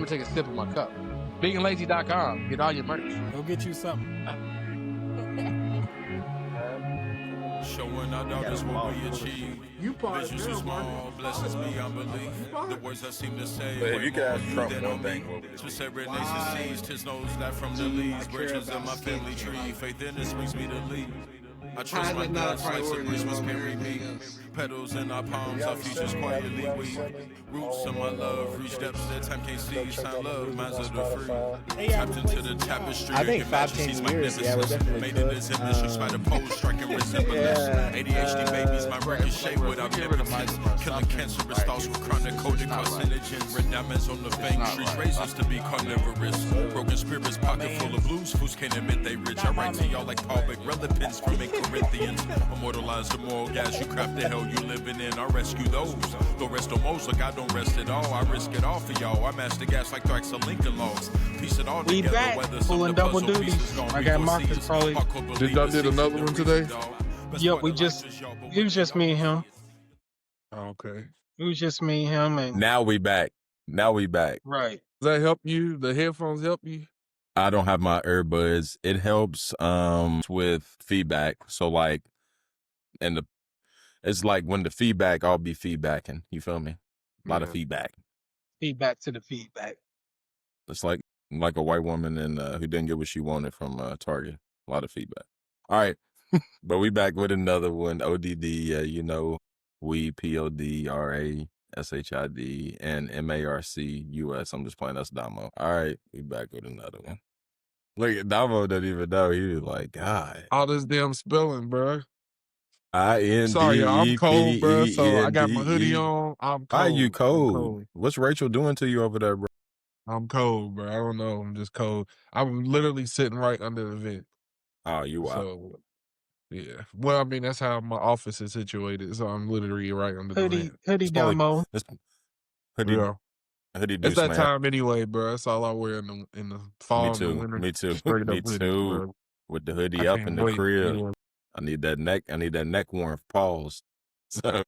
gonna take a sip of my cup. Beinglazy.com. Get all your merch. Go get you something. Showing our daughters what we achieve. Visions are small, blessings beyond belief. The words I seem to say. But if you could ask Trump one thing, what would it be? Separate nations seized, his nose that from the leaves. Branches of my family tree. Faith in this brings me to lead. I trust my God, slice of Christmas carry me. Petals in our palms, our futures quietly we. Roots of my love, reach depths that time can't see. Sign love, minds of the free. Tapped into the tapestry. I think 5-10 years, yeah, we're definitely made in his image, who try to pose, striking resemblance. ADHD babies, my ricochet without impotence. Killing cancerous thoughts with chronic coded carcinogens. Red diamonds on the fang trees, raisins to be carnivorous. Broken spirits, pocket full of blues, fools can't admit they rich. I write to y'all like Paul McGrella pins from Corinthians. Immortalize the moral gas you craft the hell you living in. I rescue those. Don't rest on most, like I don't rest at all. I risk it all for y'all. I master gas like tracks of Lincoln logs. Piece it all We together. back, Whether some pulling of the double puzzle duty. pieces gone I got reforesee Marcus us. probably. Hardcore Did y'all believers did see another the one reason, today? dog. Best Yo, part we of just, life is y'all, but it was just me and him. Okay. It was just me and him, and Now we back. right. Does that help you? The headphones help you? I don't have my earbuds. It helps with feedback. So like, and it's like when the feedback, I'll be feedbacking. You feel me? A lot of Yeah. feedback. Feedback to the feedback. It's like a white woman and who didn't get what she wanted from Target. A lot of feedback. All right, but we back with another one. ODD. You know, we PODRASHID and MARCUS. I'm just playing. That's Domo. All right, we back with another one. Look at Domo. Doesn't even know. He was like, God. All this damn spelling, bro. INDEPENDE. Sorry, y'all, I'm cold, bro. So I got my hoodie on. I'm Why are cold. you I'm cold? cold. What's Rachel doing to you over there, bro? I'm cold, bro. I don't know. I'm just cold. I'm literally sitting right under the vent. Oh, you out. So, yeah. Well, I mean, that's how my office is situated. So I'm literally right under the Hoodie, vent. hoodie It's probably Domo. it's hoodie. Yeah. Hoodie It's deuce, that man. time anyway, bro. That's all I wear in the fall Me and the too. winter. Me too. Straight Me up hoodies, too. bro. With the hoodie I up in can't the wait. crib. Yeah. I need that neck warmth. Pause. So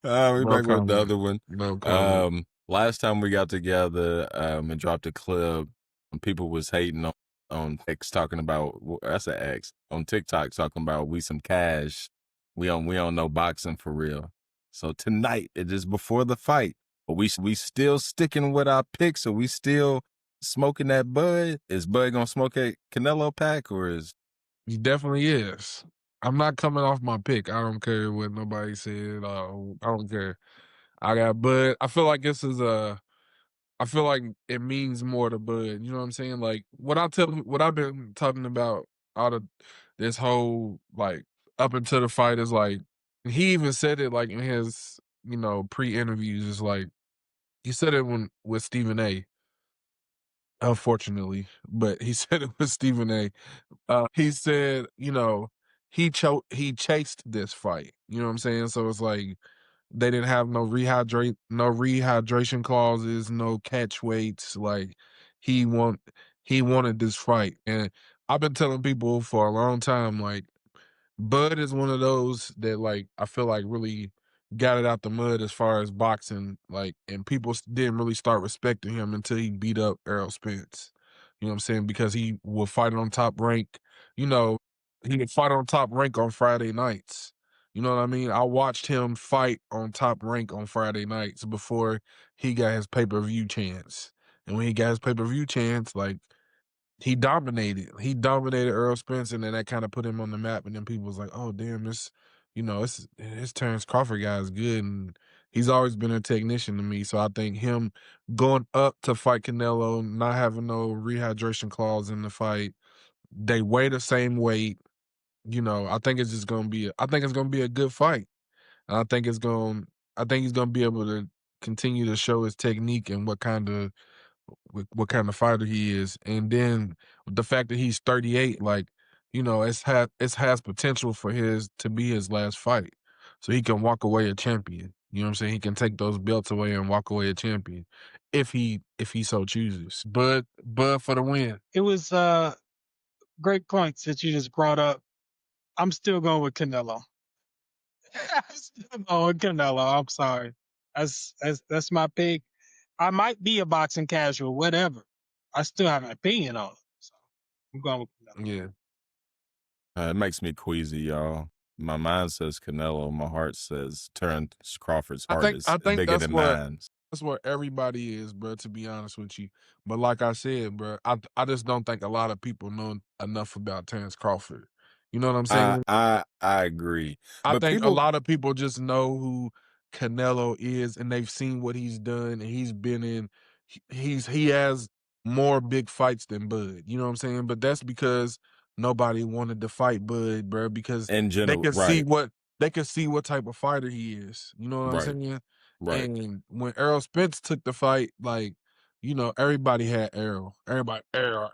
we No back with the comment. other one. No comment. Last time we got together and dropped a clip, people was hating on X talking about that's an X on TikTok talking about we some cash. We don't know boxing for real. So tonight it is before the fight, but we still sticking with our picks. So we still smoking that Bud. Is Bud gonna smoke a Canelo pack or is He definitely is. I'm not coming off my pick. I don't care what nobody said. I don't care. I got Bud. I feel like this is I feel like it means more to Bud. You know what I'm saying? Like what I've been talking about out of this whole like up until the fight is like he even said it like in his pre-interviews. It's like he said it with Stephen A. Unfortunately, but he said it with Stephen A. He said, he chased this fight. You know what I'm saying? So it's like they didn't have no rehydration clauses, no catch weights. Like he want he wanted this fight. And I've been telling people for a long time, like, Bud is one of those that like I feel like really got it out the mud as far as boxing, like, and people didn't really start respecting him until he beat up Errol Spence. You know what I'm saying? Because he will fight on top rank. You know, he would fight on top rank on Friday nights. You know what I mean? I watched him fight on top rank on Friday nights before he got his pay-per-view chance. And when he got his pay-per-view chance, like he dominated. He dominated Earl Spence, and then that kind of put him on the map. And then people was like, "Oh, damn, this Terrence Crawford guy is good." And he's always been a technician to me. So I think him going up to fight Canelo, not having no rehydration clause in the fight, they weigh the same weight. I think it's just gonna be. I think it's gonna be a good fight. And I think he's gonna be able to continue to show his technique and what kind of fighter he is. And then the fact that he's 38, like, it has potential for his to be his last fight. So he can walk away a champion. You know what I'm saying? He can take those belts away and walk away a champion if he so chooses. But for the win. It was great points that you just brought up. I'm still going with Canelo. I'm still going with Canelo. I'm sorry. That's my pick. I might be a boxing casual, whatever. I still have an opinion on it. So I'm going with Canelo. Yeah. It makes me queasy, y'all. My mind says Canelo. My heart says Terrence Crawford's heart is I think bigger that's than what mine. that's where everybody is, bro. To be honest with you, but like I said, bro, I just don't think a lot of people know enough about Terrence Crawford. You know what I'm saying? I agree. I But think a people lot of people just know who Canelo is, and they've seen what he's done, and he's been in. He has more big fights than Bud. You know what I'm saying? But that's because nobody wanted to fight Bud, bro, because in they general, could see right, what type of fighter he is. You know what I'm right, saying? right. And when Errol Spence took the fight, like, you know, everybody had Errol. Everybody Errol,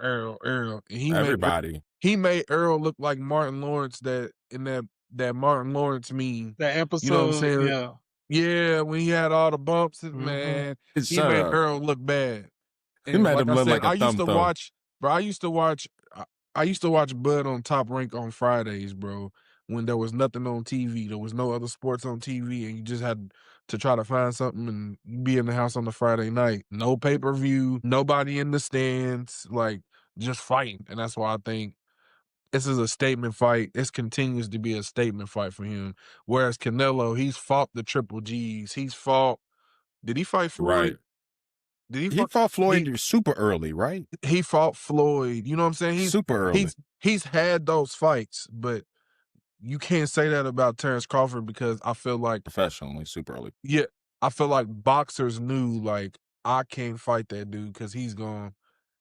and Everybody. he made Earl look like Martin Lawrence in that Martin Lawrence meme. That You know what I'm episode, saying? yeah. Yeah, when he had all the bumps, man, he Shut made up. Earl look bad. He And made like him I look said, like a thumb thumb. bro, I used to watch Bud on Top Rank on Fridays, bro, when there was nothing on TV. There was no other sports on TV, and you just had to try to find something and be in the house on the Friday night. No pay-per-view, nobody in the stands, like, just fighting. And that's why I think this is a statement fight. This continues to be a statement fight for him. Whereas Canelo, he's fought the Triple Gs. He's fought. Did he fight Right. Floyd? Did he He fight? fought Floyd super early, right? He fought Floyd. You know what I'm saying? Super early. He's had those fights, but you can't say that about Terrence Crawford because I feel like Professionally, super early. yeah, I feel like boxers knew like I can't fight that dude because he's gonna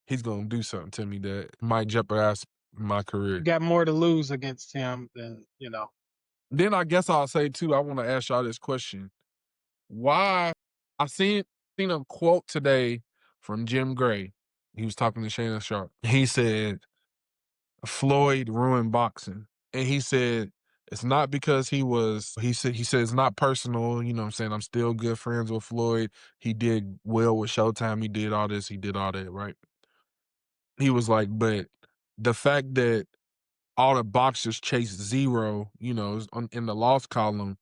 do something to me that might jeopardize my You career. got more to lose against him than, Then I guess I'll say too, I want to ask y'all this question. Why I seen a quote today from Jim Gray. He was talking to Shannon Sharp. He said Floyd ruined boxing. And he said it's not because he said it's not personal, you know what I'm saying? I'm still good friends with Floyd. He did well with Showtime. He did all this, he did all that, right? He was like, but the fact that all the boxers chase zero, you know, in the loss column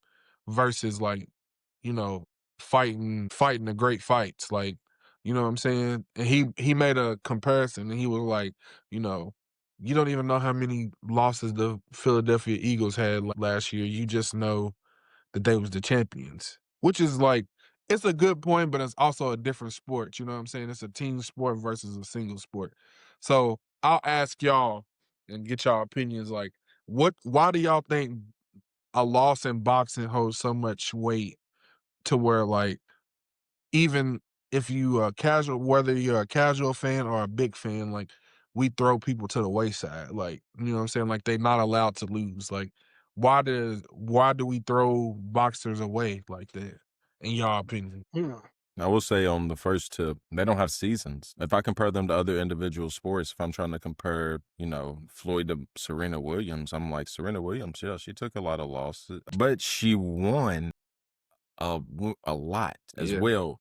versus like, you know, fighting the great fights. Like, you know what I'm saying? And he made a comparison and he was like, you know, you don't even know how many losses the Philadelphia Eagles had last year. You just know that they was the champions. Which is like, it's a good point, but it's also a different sport. You know what I'm saying? It's a team sport versus a single sport. So I'll ask y'all and get y'all opinions. Like, why do y'all think a loss in boxing holds so much weight to where, like, even if you are casual, whether you're a casual fan or a big fan, like, we throw people to the wayside. Like, you know what I'm saying? Like, they're not allowed to lose. Like, why do we throw boxers away like that? In y'all opinion? I will say on the first tip, they don't have seasons. If I compare them to other individual sports, if I'm trying to compare, you know, Floyd to Serena Williams, I'm like, Serena Williams, yeah, she took a lot of losses, but she won a lot as Yeah. well.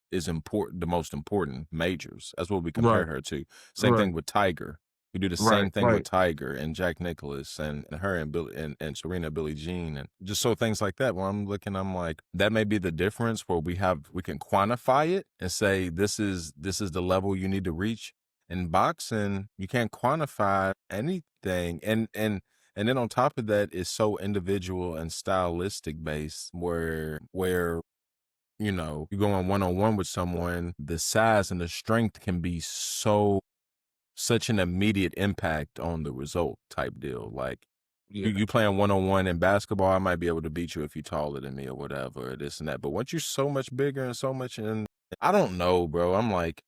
Is important, the most important majors. That's what we compare Right. her to. Same Right. thing with Tiger. We do the Right. same thing with Right. Tiger and Jack Nicklaus and her and Billy and Serena, Billie Jean, and just so things like that. When I'm looking, I'm like, that may be the difference where we can quantify it and say this is the level you need to reach. In boxing, you can't quantify anything, and then on top of that, it's so individual and stylistic based, where you know, you go on one-on-one with someone, the size and the strength can be such an immediate impact on the result type deal. Like, Yeah. you playing one-on-one in basketball, I might be able to beat you if you're taller than me or whatever, or this and that. But once you're so much bigger and so much I don't know, bro. I'm like,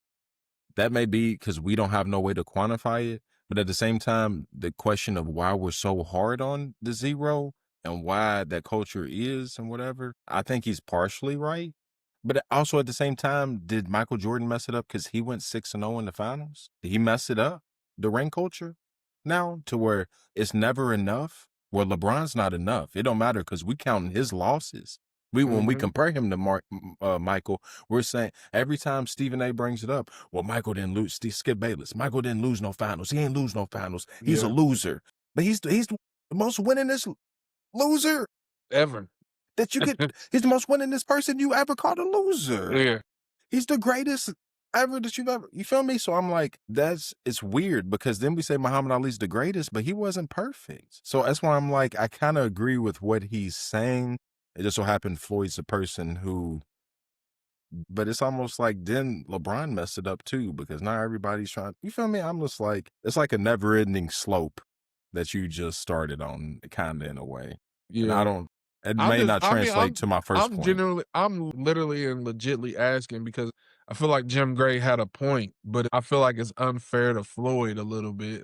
that may be because we don't have no way to quantify it. But at the same time, the question of why we're so hard on the zero and why that culture is and whatever, I think he's partially right. But also at the same time, did Michael Jordan mess it up because he went 6-0 in the finals? Did he mess it up? The ring culture now to where it's never enough? Well, LeBron's not enough. It don't matter because we counting his losses. When we compare him to Michael, we're saying every time Stephen A brings it up, well, Michael didn't lose. Skip Bayless. Michael didn't lose no finals. He ain't lose no finals. He's a loser. But he's the most winningest loser Ever. that you could. He's the most winningest person you ever called a loser. Yeah. He's the greatest ever that you've ever. You feel me? So I'm like, it's weird because then we say Muhammad Ali's the greatest, but he wasn't perfect. So that's why I'm like, I kind of agree with what he's saying. It just so happened Floyd's the person who. But it's almost like then LeBron messed it up too because now everybody's trying. You feel me? I'm just like, it's like a never-ending slope that you just started on, kind of in a way. Yeah. And I don't. It may not translate to my first point. I'm literally and legitly asking because I feel like Jim Gray had a point, but I feel like it's unfair to Floyd a little bit.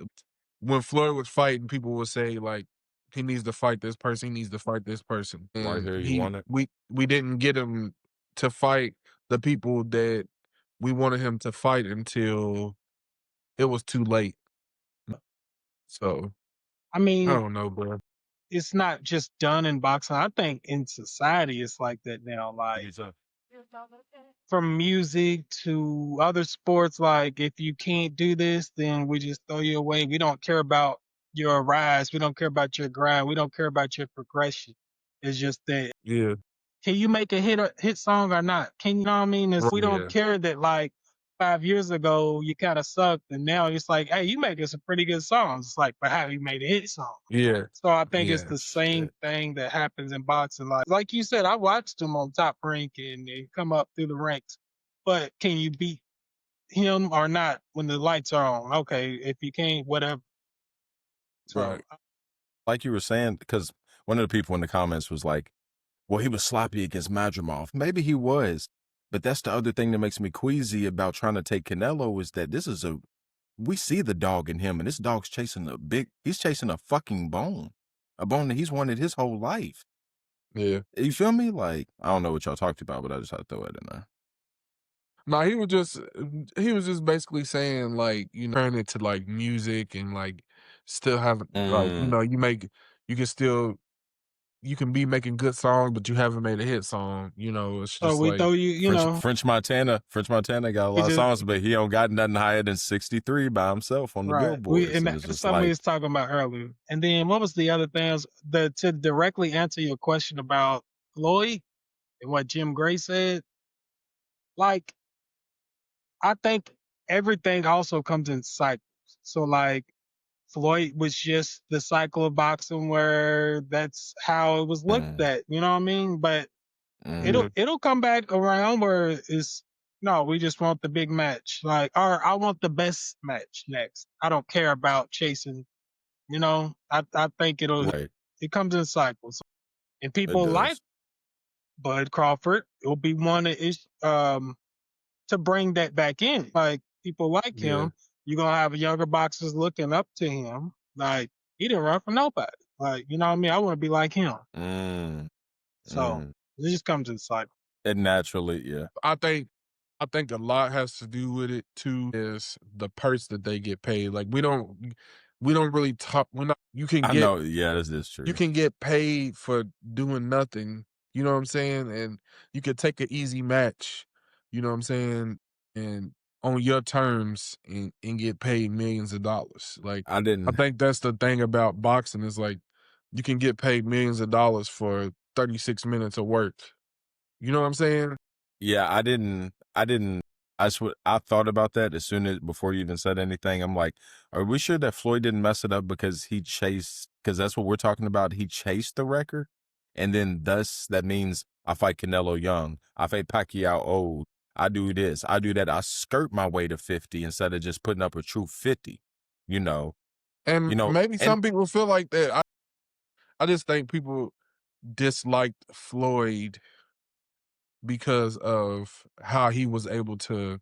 When Floyd was fighting, people would say like he needs to fight this person, he needs to fight this person. And Right here, you want it? we didn't get him to fight the people that we wanted him to fight until it was too late. So I mean, I don't know, bro. it's not just done in boxing. I think in society it's like that now. Like from music to other sports, like if you can't do this, then we just throw you away. We don't care about your rise. We don't care about your grind. We don't care about your progression. It's just that Yeah. can you make a hit song or not? Can you know what I mean? If we don't Yeah. care that like 5 years ago you kind of sucked, and now it's like, hey, you making some pretty good songs. It's like, but have you made a hit song? Yeah. So I think it's Yeah, the same shit. thing that happens in boxing. Like you said, I watched him on Top Rank and they come up through the ranks. But can you beat him or not when the lights are on? Okay, if you can't, whatever. So Right. Like you were saying, because one of the people in the comments was like, well, he was sloppy against Madrimov. Maybe he was. But that's the other thing that makes me queasy about trying to take Canelo is that we see the dog in him, and this dog's he's chasing a fucking bone. A bone that he's wanted his whole life. Yeah. You feel me? Like, I don't know what y'all talked about, but I just had to throw it in there. No, he was just basically saying like, turn it to like music and like still have like, you can be making good songs, but you haven't made a hit song. It's so just we like throw you, French Montana got a lot of songs, but he don't got nothing higher than 63 by himself on the right. billboards. And And it's that's just something we like, was talking about earlier. And then what was the other things to directly answer your question about Floyd and what Jim Gray said? Like, I think everything also comes in cycles. So like Floyd was just the cycle of boxing where that's how it was looked at. You know what I mean? But it'll come back around where it's no, we just want the big match. Like, or I want the best match next. I don't care about chasing. I think right, it comes in cycles. And it people like does. Bud Crawford. It'll be one that is to bring that back in. Like people like Yeah. him. You're gonna have younger boxers looking up to him. Like he didn't run for nobody. Like, you know what I mean? I want to be like him. So it just comes in cycle. It naturally, yeah. I think a lot has to do with it too is the purse that they get paid. Like we don't really talk. You can I get know, yeah, this is true. you can get paid for doing nothing. You know what I'm saying? And you could take an easy match. You know what I'm saying? And on your terms and get paid millions of dollars. Like I didn't. I think that's the thing about boxing is like you can get paid millions of dollars for 36 minutes of work. You know what I'm saying? Yeah, I didn't. I thought about that before you even said anything. I'm like, are we sure that Floyd didn't mess it up because because that's what we're talking about. He chased the record. And then thus that means I fight Canelo young. I fight Pacquiao old. I do this. I do that. I skirt my way to 50 instead of just putting up a true 50, And maybe some people feel like that. I just think people disliked Floyd because of how he was able to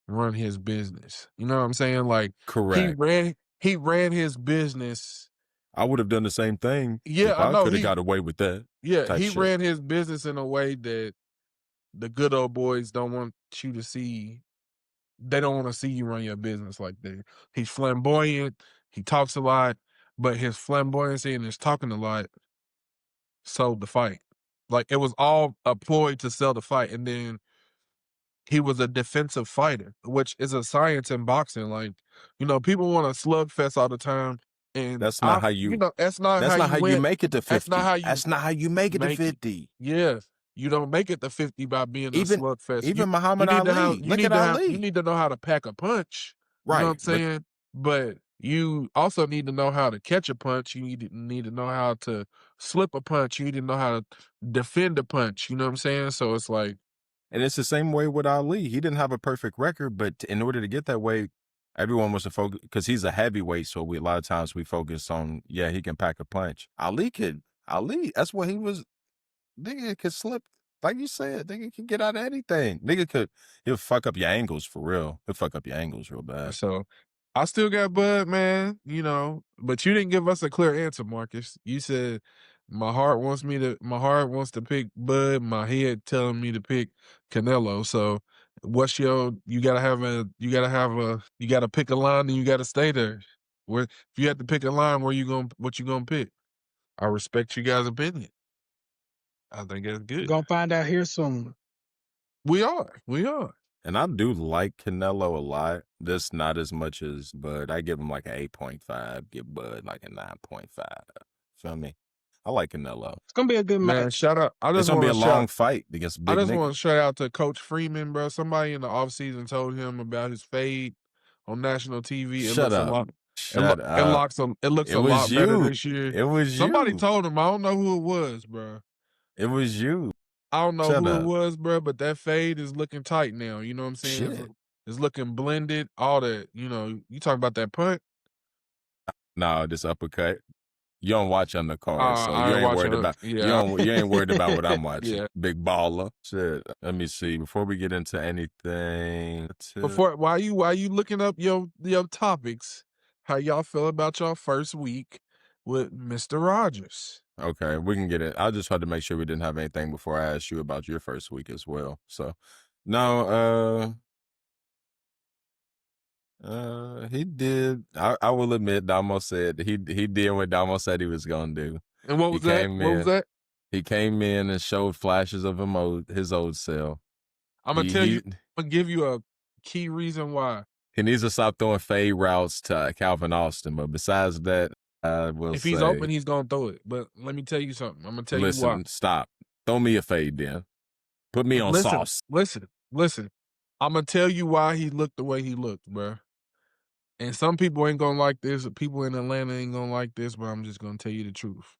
run his business. You know what I'm saying? Like correct. He ran his business. I would have done the same thing. Yeah, if I know. Could have got away with that. Yeah, he ran his business in a way that the good old boys don't want you to see. They don't want to see you run your business like that. He's flamboyant. He talks a lot, but his flamboyancy and his talking a lot sold the fight. Like it was all a ploy to sell the fight. And then he was a defensive fighter, which is a science in boxing. Like, people want a slugfest all the time. And that's not how you that's not how you make it to 50. That's not how you make it to 50. Yeah. You don't make it to 50 by being a slugfest. Even Muhammad Ali. Look at Ali. You need to know how to pack a punch. Right. You know what I'm saying? But you also need to know how to catch a punch. You need to know how to slip a punch. You need to know how to defend a punch. You know what I'm saying? So it's like. And it's the same way with Ali. He didn't have a perfect record, but in order to get that way, everyone was to focus, because he's a heavyweight, so a lot of times we focus on, he can pack a punch. Ali, that's what he was. Nigga could slip, like you said, nigga can get out of anything. He'll fuck up your angles for real. He'll fuck up your angles real bad. So I still got Bud, man, but you didn't give us a clear answer, Marcus. You said my heart wants to pick Bud, my head telling me to pick Canelo. So you gotta pick a line and you gotta stay there. If you have to pick a line, what you gonna pick? I respect you guys' opinion. I think that's good. We're gonna find out here soon. We are. And I do like Canelo a lot. This not as much as Bud. I give him like an 8.5. Give Bud like a 9.5. Feel me? I like Canelo. It's gonna be a good match. Man, shout out. It's gonna be a long fight against big I just niggas. want to shout out to Coach Freeman, bro. Somebody in the offseason told him about his fade on national TV. Shut up. It looks a lot better this year. It was Somebody told him. I don't know who it was, bro. It was you. I don't know who it was, bro, but that fade is looking tight now. You know what I'm saying? It's looking blended, all that. You talking about that punt? No, this uppercut. You don't watch undercard, so you ain't worried about. You ain't worried about what I'm watching. Yeah. Big baller. Shit. Let me see. Before we get into anything, while you looking up your topics, how y'all feel about y'all first week with Mr. Rodgers? Okay, we can get it. I just had to make sure we didn't have anything before I asked you about your first week as well. So, no, he did. I will admit, Domo said he did what Domo said he was gonna do. And what was that? He came in and showed flashes of his old self. I'm gonna give you a key reason why. He needs to stop throwing fade routes to Calvin Austin. But besides that, if he's open, he's gonna throw it. But let me tell you something. I'm gonna tell you why. Stop. Throw me a fade then. Put me on sauce. Listen. I'm gonna tell you why he looked the way he looked, bro. And some people ain't gonna like this. People in Atlanta ain't gonna like this, but I'm just gonna tell you the truth.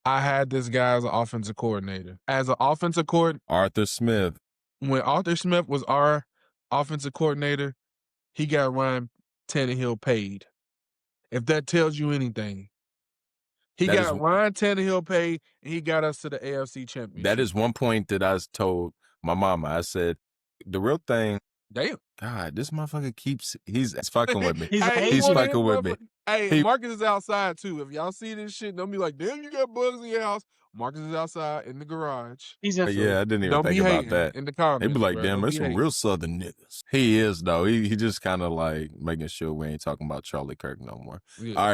I had this guy as an offensive coordinator. As an offensive coordinator, Arthur Smith. When Arthur Smith was our offensive coordinator, he got Ryan Tannehill paid. If that tells you anything. Ryan Tannehill paid, and he got us to the AFC Championship. That is one point that I told my mama. I said, the real thing. Damn. God, this motherfucker he's fucking with me. he's fucking with me. Hey, Marcus is outside too. If y'all see this shit, don't be like, damn, you got bugs in your house. Marcus is outside in the garage. He's in. I didn't even think about that. In the comments, they'd be like, damn, there's some real Southern niggas. He is though. He just kind of like making sure we ain't talking about Charlie Kirk no more. Yeah. All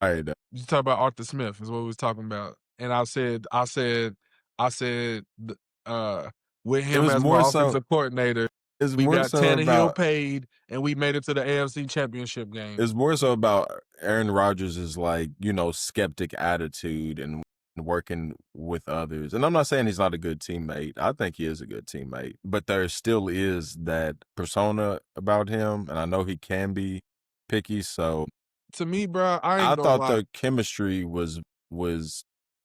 right. You talk about Arthur Smith is what we was talking about, and I said, with him as my offensive coordinator. We got Tannehill paid, and we made it to the AFC Championship game. It's more so about Aaron Rodgers' skeptic attitude and working with others. And I'm not saying he's not a good teammate. I think he is a good teammate. But there still is that persona about him, and I know he can be picky. So to me, bro, I thought the chemistry was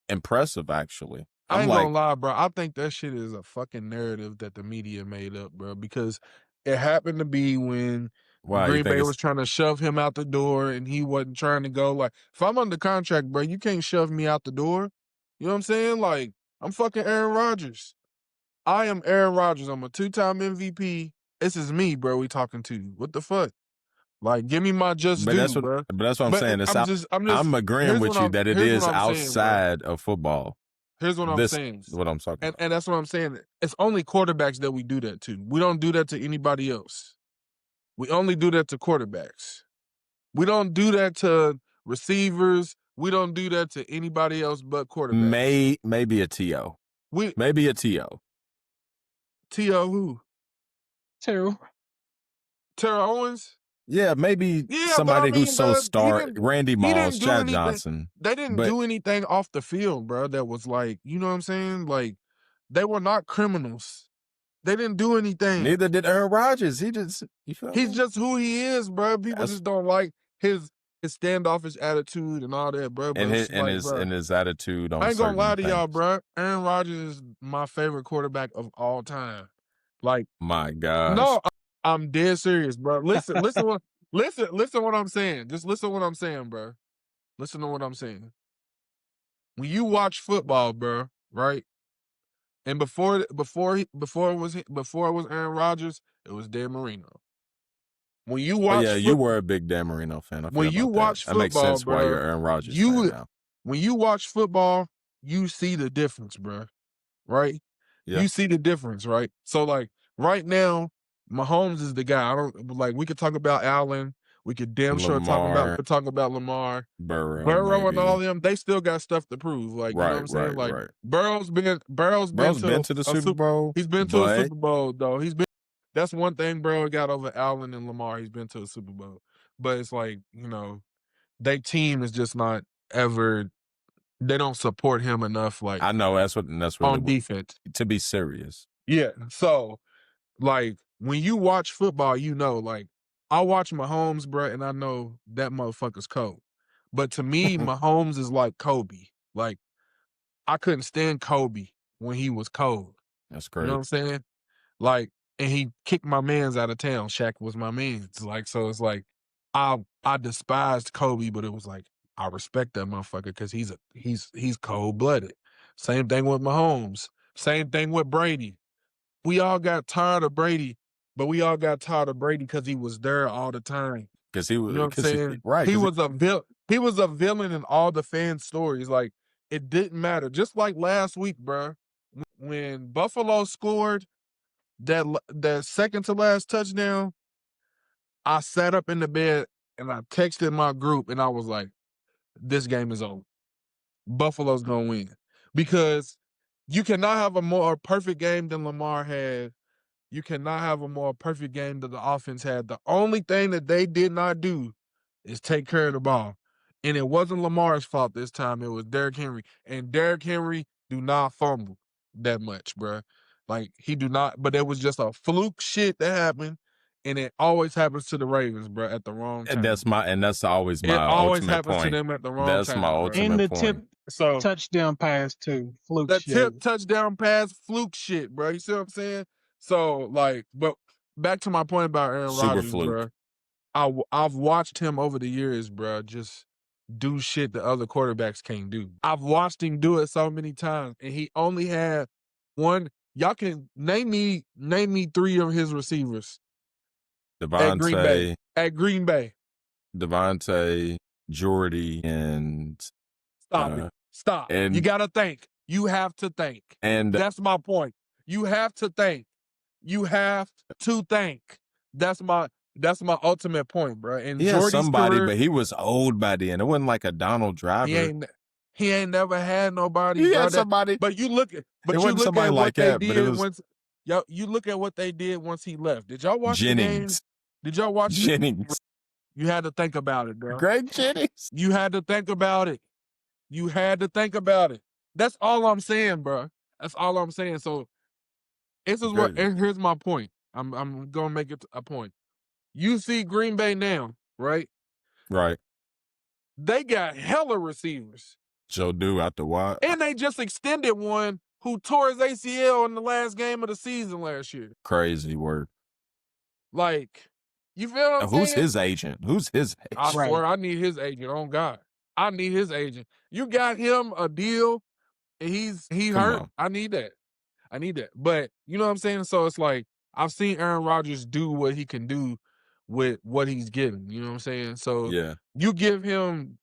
impressive, actually. I ain't gonna lie, bro. I think that shit is a fucking narrative that the media made up, bro, because it happened to be when Green Bay was trying to shove him out the door and he wasn't trying to go. Like, if I'm under contract, bro, you can't shove me out the door. You know what I'm saying? Like, I'm fucking Aaron Rodgers. I am Aaron Rodgers. I'm a 2-time MVP. This is me, bro, we talking to. What the fuck? Like, give me my just due, bro. But that's what I'm saying. I'm agreeing with you that it is outside of football. Here's what I'm saying. What I'm talking about. And that's what I'm saying. It's only quarterbacks that we do that to. We don't do that to anybody else. We only do that to quarterbacks. We don't do that to receivers. We don't do that to anybody else but quarterbacks. Maybe a T.O. Maybe a T.O. T.O. who? Terrell Owens? Yeah, maybe somebody who's so star. Randy Moss, Chad Johnson. They didn't do anything off the field, bro, that was like, you know what I'm saying? Like, They were not criminals. They didn't do anything. Neither did Aaron Rodgers. You feel He's me? just who he is, bro. People just don't like his standoffish attitude and all that, bro. And his attitude on I ain't gonna lie to y'all, things. bro. Aaron Rodgers is my favorite quarterback of all time. Like, my gosh. No, I'm dead serious, bro. Listen what I'm saying. Just listen what I'm saying, bro. Listen to what I'm saying. When you watch football, bro, right? And before it was Aaron Rodgers, it was Dan Marino. When you watch, you were a big Dan Marino fan. When you watch football, that makes sense bro, why you're Aaron Rodgers fan now. When you watch football, you see the difference, bro. Right? Yeah. You see the difference, right? So like right now, Mahomes is the guy. We could talk about Allen. We could damn sure talk about Lamar, Burrow, and all of them. They still got stuff to prove. Like, you know what I'm saying? Like, right. Burrow's been to the Super Bowl. He's been to a Super Bowl though. That's one thing Burrow got over Allen and Lamar. He's been to a Super Bowl. But it's like, you know, their team is just not ever. They don't support him enough. Like, I know that's what on defense, to be serious. Yeah. So, like, when you watch football, you know, like, I watch Mahomes, bro, and I know that motherfucker's cold. But to me, Mahomes is like Kobe. Like, I couldn't stand Kobe when he was cold. That's great. You know what I'm saying? Like, and he kicked my mans out of town. Shaq was my mans. Like, so it's like, I despised Kobe, but it was like, I respect that motherfucker because he's cold blooded. Same thing with Mahomes. Same thing with Brady. We all got tired of Brady, but we all got tired of Brady because he was there all the time. Because he was, you know what I'm saying? Right. He was a villain in all the fan stories. Like, it didn't matter. Just like last week, bro, when Buffalo scored that second to last touchdown, I sat up in the bed and I texted my group and I was like, "This game is over. Buffalo's gonna win," because you cannot have a more perfect game than Lamar had. You cannot have a more perfect game that the offense had. The only thing that they did not do is take care of the ball. And it wasn't Lamar's fault this time. It was Derrick Henry. And Derrick Henry do not fumble that much, bro. Like, he do not. But it was just a fluke shit that happened. And it always happens to the Ravens, bro, at the wrong time. And that's always my It always ultimate happens point. to them at the wrong That's time. my bro. ultimate In the point. tip touchdown pass too. Fluke The shit. tip touchdown pass, fluke shit, bro. You see what I'm saying? So, like, but back to my point about Aaron Super Rodgers, fluke. bro. I've watched him over the years, bro, just do shit that other quarterbacks can't do. I've watched him do it so many times, and he only had one. Y'all can name me 3 of his receivers at Green Bay. At Green Bay. Devontae, Jordy, and Stop it. Stop. and- You gotta think. You have to think. and That's my point. You have to think. You have to think. That's my ultimate point, bro. And he had Jordy's somebody, career, but he was old by then. It wasn't like a Donald Driver. he ain't never had nobody. He bro, had somebody. But you look at somebody what like they that, but did it was- once. You look at what they did once he left. Did y'all watch Jennings. the games? Did y'all watch Jennings. You had to think about it, bro. Greg Jennings. You had to think about it. You had to think about it. That's all I'm saying, bro. That's all I'm saying. So this is what. And here's my point. I'm gonna make it a point. You see Green Bay now, right? Right. They got hella receivers, Joe Do out the wide. and they just extended one who tore his ACL in the last game of the season last year. Crazy work. Like, you feel what I'm Who's saying? his agent? Who's his agent? I swear, I need his agent. On God, I need his agent. You got him a deal, and he's Come hurt. on. I need that. But you know what I'm saying? So it's like I've seen Aaron Rodgers do what he can do with what he's given. You know what I'm saying? So Yeah. you give him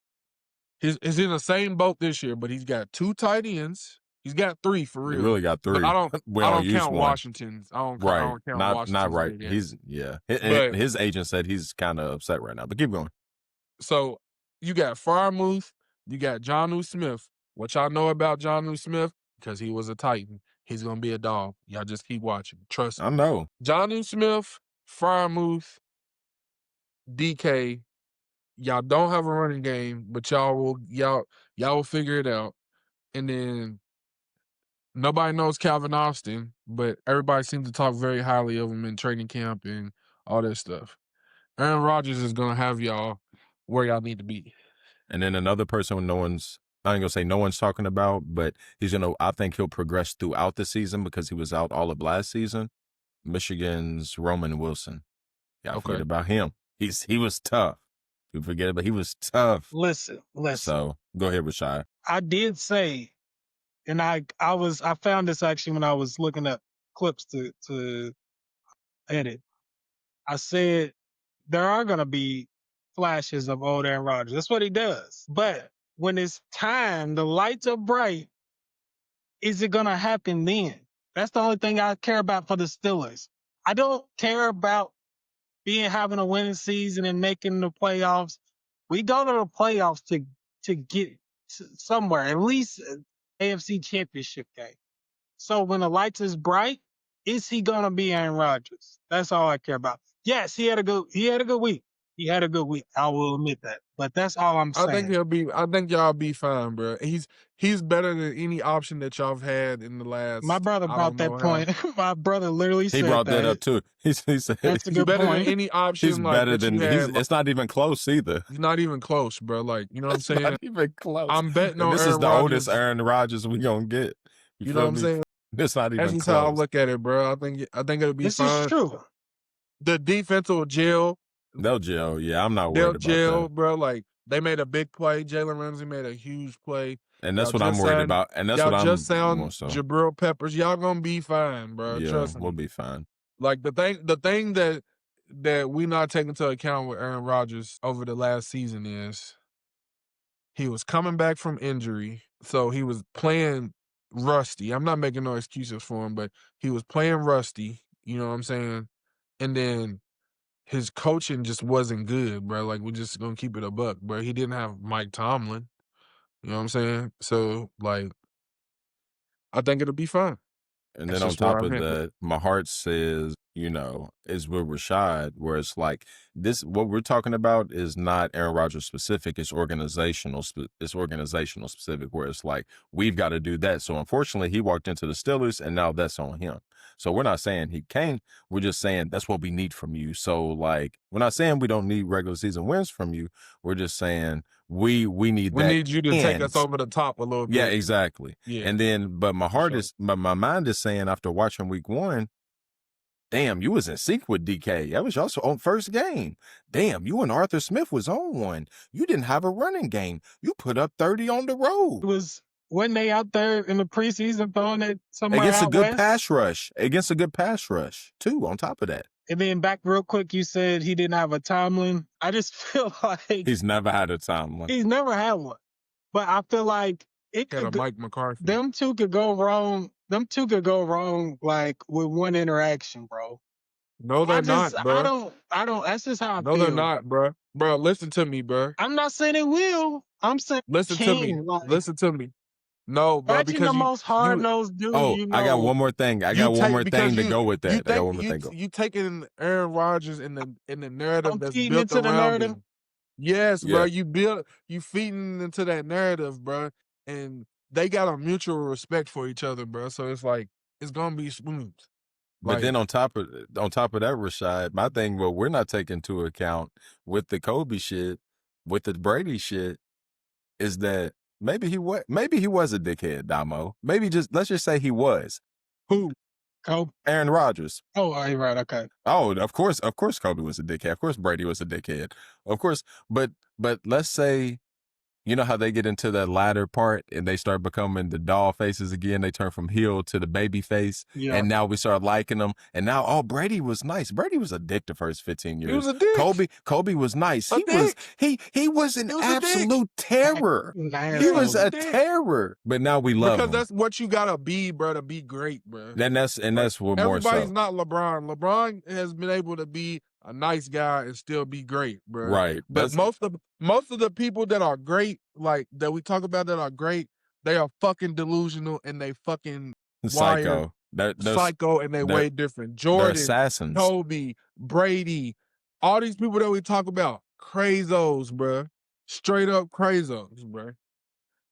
is in the same boat this year, but he's got 2 tight ends. He's got 3 for He real. really got 3. But I don't use count one. Washington's. I don't count Washington's. Not right. again. He's But- his agent said he's kind of upset right now. But keep going. So you got Freiermuth, you got Jonnu Smith. What y'all know about Jonnu Smith? Because he was a Titan. He's gonna be a dog. Y'all just keep watching. Trust me. I know. Jonnu Smith, Freiermuth, DK. Y'all don't have a running game, but y'all will figure it out. And then Nobody knows Calvin Austin, but everybody seems to talk very highly of him in training camp and all that stuff. Aaron Rodgers is going to have y'all where y'all need to be. And then another person I ain't gonna say no one's talking about, but I think he'll progress throughout the season because he was out all of last season. Michigan's Roman Wilson. Y'all forget about him. He was tough. You forget it, but he was tough. Listen. So go ahead, Rashad. I did say, and I found this actually when I was looking up clips to edit. I said there are gonna be flashes of old Aaron Rodgers. That's what he does. But when it's time, the lights are bright, is it gonna happen then? That's the only thing I care about for the Steelers. I don't care about having a winning season and making the playoffs. We go to the playoffs to get somewhere, at least an AFC Championship game. So when the lights is bright, is he gonna be Aaron Rodgers? That's all I care about. Yes, he had a good week. He had a good week. I will admit that. But that's all I'm saying. I think y'all be fine, bro. He's better than any option that y'all have had in the last. My brother brought that point. My brother literally said that. He brought that up too. He said that's a good better point. than any option. He's better than it's not even close either. He's not even close, bro. Like, you know what I'm saying? Not even close. I'm betting on this Aaron is the Rodgers. oldest Aaron Rodgers we gonna get. You know what I'm saying? It's not even That's close. just how I look at it, bro. I think it'll be fine. This is true. The defense will gel. They'll gel. Yeah, I'm not worried They'll about gel, that. bro. Like, they made a big play. Jalen Ramsey made a huge play. And that's what I'm worried about. And that's what I'm just sound more so. Jabril Peppers. Y'all gonna be fine, bro. Yeah, Trust me. we'll be fine. Like, the thing that we not taking into account with Aaron Rodgers over the last season is he was coming back from injury, so he was playing rusty. I'm not making no excuses for him, but he was playing rusty. You know what I'm saying? And then his coaching just wasn't good, bro. Like, we're just gonna keep it a buck, bro. He didn't have Mike Tomlin. You know what I'm saying? So, like, I think it'll be fine. And then on top of that, my heart says, is with Rashad, where it's like what we're talking about is not Aaron Rodgers specific. It's organizational specific, where it's like, we've got to do that. So unfortunately, he walked into the Steelers and now that's on him. So we're not saying he can't. We're just saying that's what we need from you. So, like, we're not saying we don't need regular season wins from you. We're just saying we need that. We need you to take us over the top a little bit. Yeah, exactly. Yeah. And then, but my my mind is saying after watching week 1, damn, you was in sync with DK. That was also on first game. Damn, you and Arthur Smith was on one. You didn't have a running game. You put up 30 on the road. Wasn't they out there in the preseason throwing it somewhere against out a good west? pass rush, too, on top of that. And then back real quick, you said he didn't have a Tomlin. I just feel like he's never had a Tomlin. He's never had one. But I feel like it Got could a Mike McCarthy. Them two could go wrong. Like with one interaction, bro. No, they're not, bro. I don't. That's just how I feel. No, they're not, bro. Bro, listen to me, bro. I'm not saying it will. I'm saying listen to me. Listen to me. No, bro, because the most hard-nosed dude. Oh, I got one more thing. I got one more thing to go with that. I got one more thing. You taking Aaron Rodgers in the narrative that's built into the around narrative? him. Yes, bro. You feeding into that narrative, bro, and they got a mutual respect for each other, bro. So it's like it's gonna be smooth. But then on top of that, Rashad, my thing, what we're not taking into account with the Kobe shit, with the Brady shit, is that maybe he was a dickhead, Domo. Let's just say he was. Who? Kobe? Aaron Rodgers. Oh, right, okay. Oh, of course Kobe was a dickhead. Of course Brady was a dickhead. Of course, but let's say, you know how they get into that latter part and they start becoming the doll faces again. They turn from heel to the baby face. Yeah. And now we start liking them. And now, Brady was nice. Brady was a dick the first 15 years. He was a dick. Kobe was nice. He was an absolute terror. He was a terror. But now we love him. Because that's what you gotta be, bro, to be great, bro. And that's what more so. Everybody's not LeBron. LeBron has been able to be a nice guy and still be great, bro. Right. But most of the people that are great, like that we talk about that are great, they are fucking delusional and they fucking psycho. Psycho, and they way different. Jordan, assassins. Kobe, Brady, all these people that we talk about, crazos, bro. Straight up crazos, bro.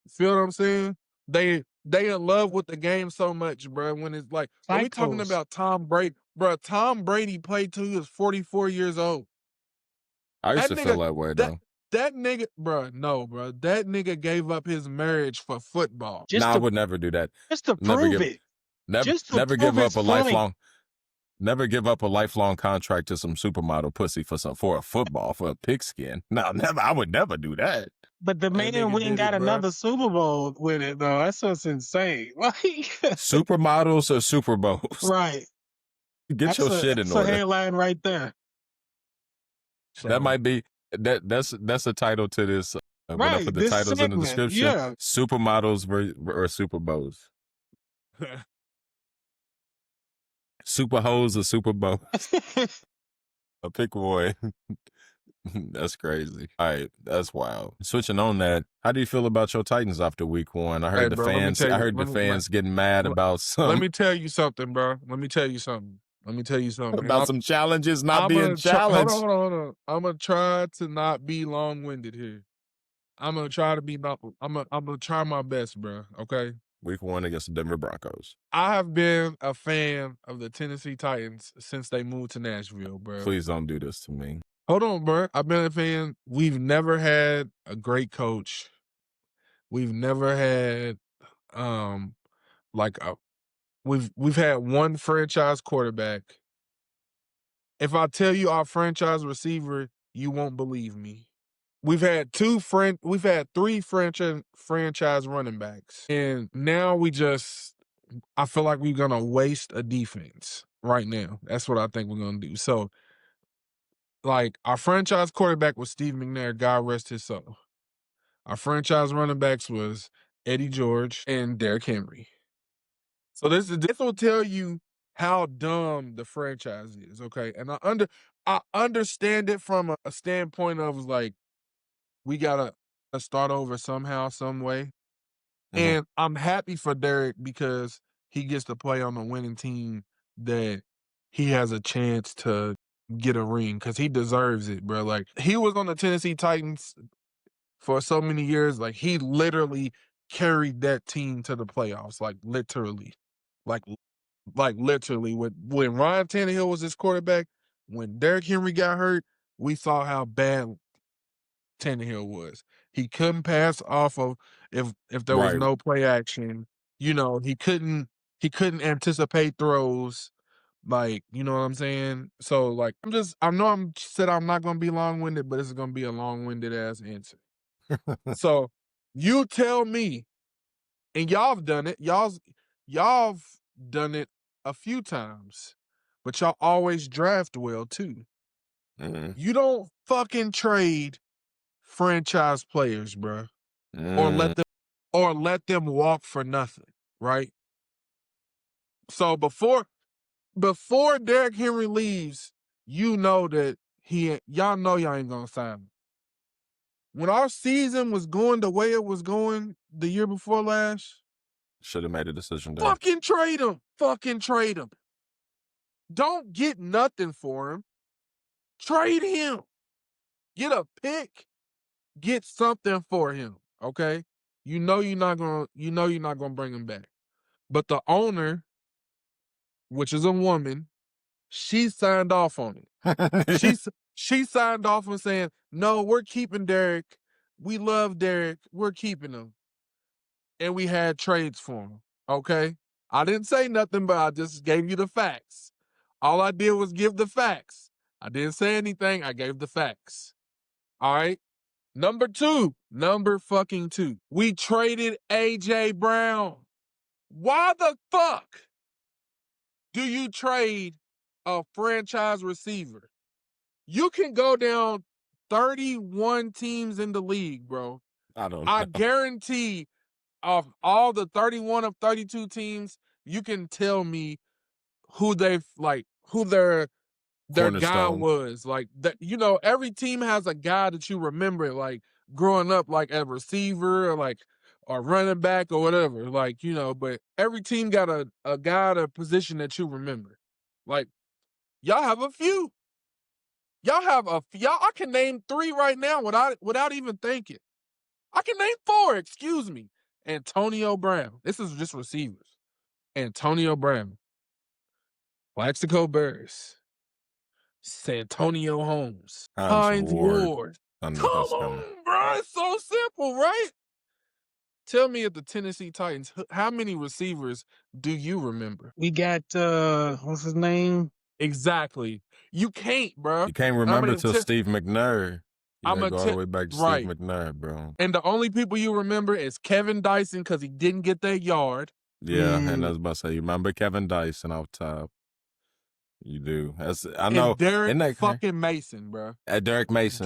Feel what I'm saying? They they in love with the game so much, bro. When it's like, when we talking Cycles. about Tom Brady, bro, Tom Brady played till he was 44 years old. I used That to nigga, feel that way though. that nigga, bro, no, bro. That nigga gave up his marriage for football. Just I to would never do that. just to Never prove give it. never Just to never prove give it's up a funny. never give up a lifelong contract to some supermodel pussy for a football, for a pigskin. No, never. I would never do that. But the That man nigga went and did it, got bro. another Super Bowl with it though. That's what's insane. Like Supermodels or Super Bowls? right. Get your shit in That's a order. headline right there. So, That might be that's a title to this. When I Right. put the This titles in the segment. description, Yeah. supermodels or Super Bowls, super hoes or Super Bowl. A pick one. That's crazy. All right, that's wild. Switching on that, how do you feel about your Titans after week 1? I heard hey, the bro, let me fans. tell you, I heard the fans getting mad about let some me tell you something, bro. Let me tell you something. And about some challenges not I'm being gonna challenged. hold on. I'm gonna try to not be long-winded here. I'm gonna try to be not. I'm gonna try my best, bro. Okay. Week 1 against the Denver Broncos. I have been a fan of the Tennessee Titans since they moved to Nashville, bro. Please don't do this to me. Hold on, bro. I've been a fan. We've never had a great coach. We've never had like a we've had one franchise quarterback. If I tell you our franchise receiver, you won't believe me. We've had three franchise running backs. And now I feel like we're gonna waste a defense right now. That's what I think we're gonna do. So, like, our franchise quarterback was Steve McNair, God rest his soul. Our franchise running backs was Eddie George and Derrick Henry. So this will tell you how dumb the franchise is, okay? And I understand it from a standpoint of like, we gotta start over somehow, some way. And I'm happy for Derrick because he gets to play on a winning team that he has a chance to get a ring because he deserves it, bro. Like, he was on the Tennessee Titans for so many years. Like, he literally carried that team to the playoffs, like literally. Like literally. When Ryan Tannehill was his quarterback, when Derrick Henry got hurt, we saw how bad Tannehill was. He couldn't pass off of if there was Right. no play action. You know, he couldn't anticipate throws. Like, you know what I'm saying? So, like, I know I'm not gonna be long-winded, but it's gonna be a long-winded ass answer. So, you tell me, and y'all have done it. Y'all've done it a few times, but y'all always draft well too. You don't fucking trade franchise players, bro, or let them walk for nothing, right? So before Derrick Henry leaves, you know that y'all know y'all ain't gonna sign him. When our season was going the way it was going the year before last, should have made a decision there. fucking trade him. Fucking trade him. Don't get nothing for him. Trade him. Get a pick. Get something for him. Okay? You know you're not gonna bring him back. But the owner, which is a woman, she signed off on it. She signed off on saying, "No, we're keeping Derrick. We love Derrick. We're keeping him." And we had trades for him. Okay? I didn't say nothing, but I just gave you the facts. All I did was give the facts. I didn't say anything. I gave the facts. All right? Number fucking two. We traded A.J. Brown. Why the fuck do you trade a franchise receiver? You can go down 31 teams in the league, bro. I guarantee of all the 31 of 32 teams, you can tell me who their guy was. Like, that, you know, every team has a guy that you remember, like, growing up, like a receiver or running back or whatever. Like, you know, but every team got a guy at a position that you remember. Like, y'all have a few. I can name 3 right now without even thinking. I can name 4, excuse me. Antonio Brown. This is just receivers. Antonio Brown, Plaxico Burress, Santonio Holmes, Hines Ward. I knew Come that was coming. on, bro. It's so simple, right? Tell me if the Tennessee Titans, how many receivers do you remember? We got what's his name? Exactly. You can't, bro. You can't remember till Steve McNair. You gotta go all the way back to Steve McNair, bro. And the only people you remember is Kevin Dyson because he didn't get that yard. Yeah, and I was about to say, you remember Kevin Dyson off top. You do. I know. And Derek fucking Mason, bro. Derek Mason.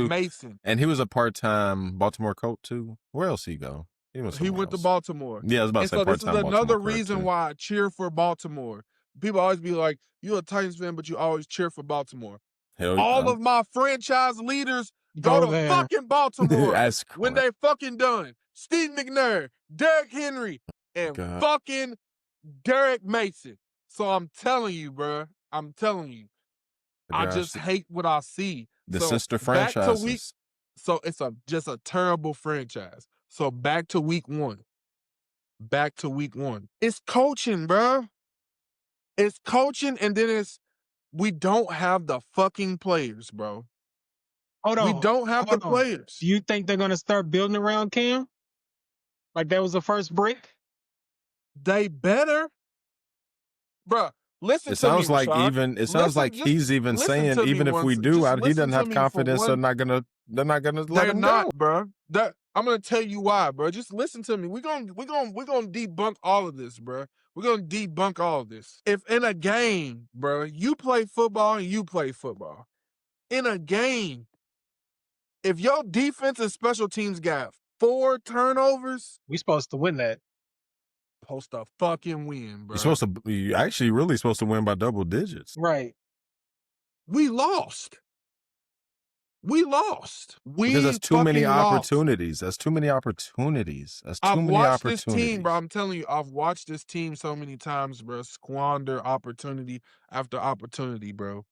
Mason. And he was a part-time Baltimore Colt, too. Where else he go? He went to Baltimore. Yeah, I was about to say part-time Baltimore. This is another reason too. why I cheer for Baltimore. People always be like, you're a Titans fan, but you always cheer for Baltimore. All of my franchise leaders go to fucking Baltimore when they fucking done. Steve McNair, Derrick Henry, and fucking Derek Mason. So I'm telling you, bro. I'm telling you. I just hate what I see. The sister franchises. So it's just a terrible franchise. So back to week one. It's coaching, bro. It's coaching, and then we don't have the fucking players, bro. Hold on. We don't have the players. Do you think they're gonna start building around Cam? Like that was the first brick? They better. Bro, listen it sounds to me, like Rashad. even it sounds like he's even saying even if we do, he doesn't have confidence. They're not gonna let him go, bro. I'm gonna tell you why, bro. Just listen to me. We're gonna debunk all of this, bro. We're gonna debunk all of this. If in a game, bro, you play football and you play football. In a game, if your defense and special teams got 4 turnovers, we supposed to win that. Supposed to fucking win, bro. You're actually really supposed to win by double digits. Right. We lost. Because that's too many opportunities. That's too many opportunities. I've watched this team, bro. I'm telling you, I've watched this team so many times, bro. Squander opportunity after opportunity, bro.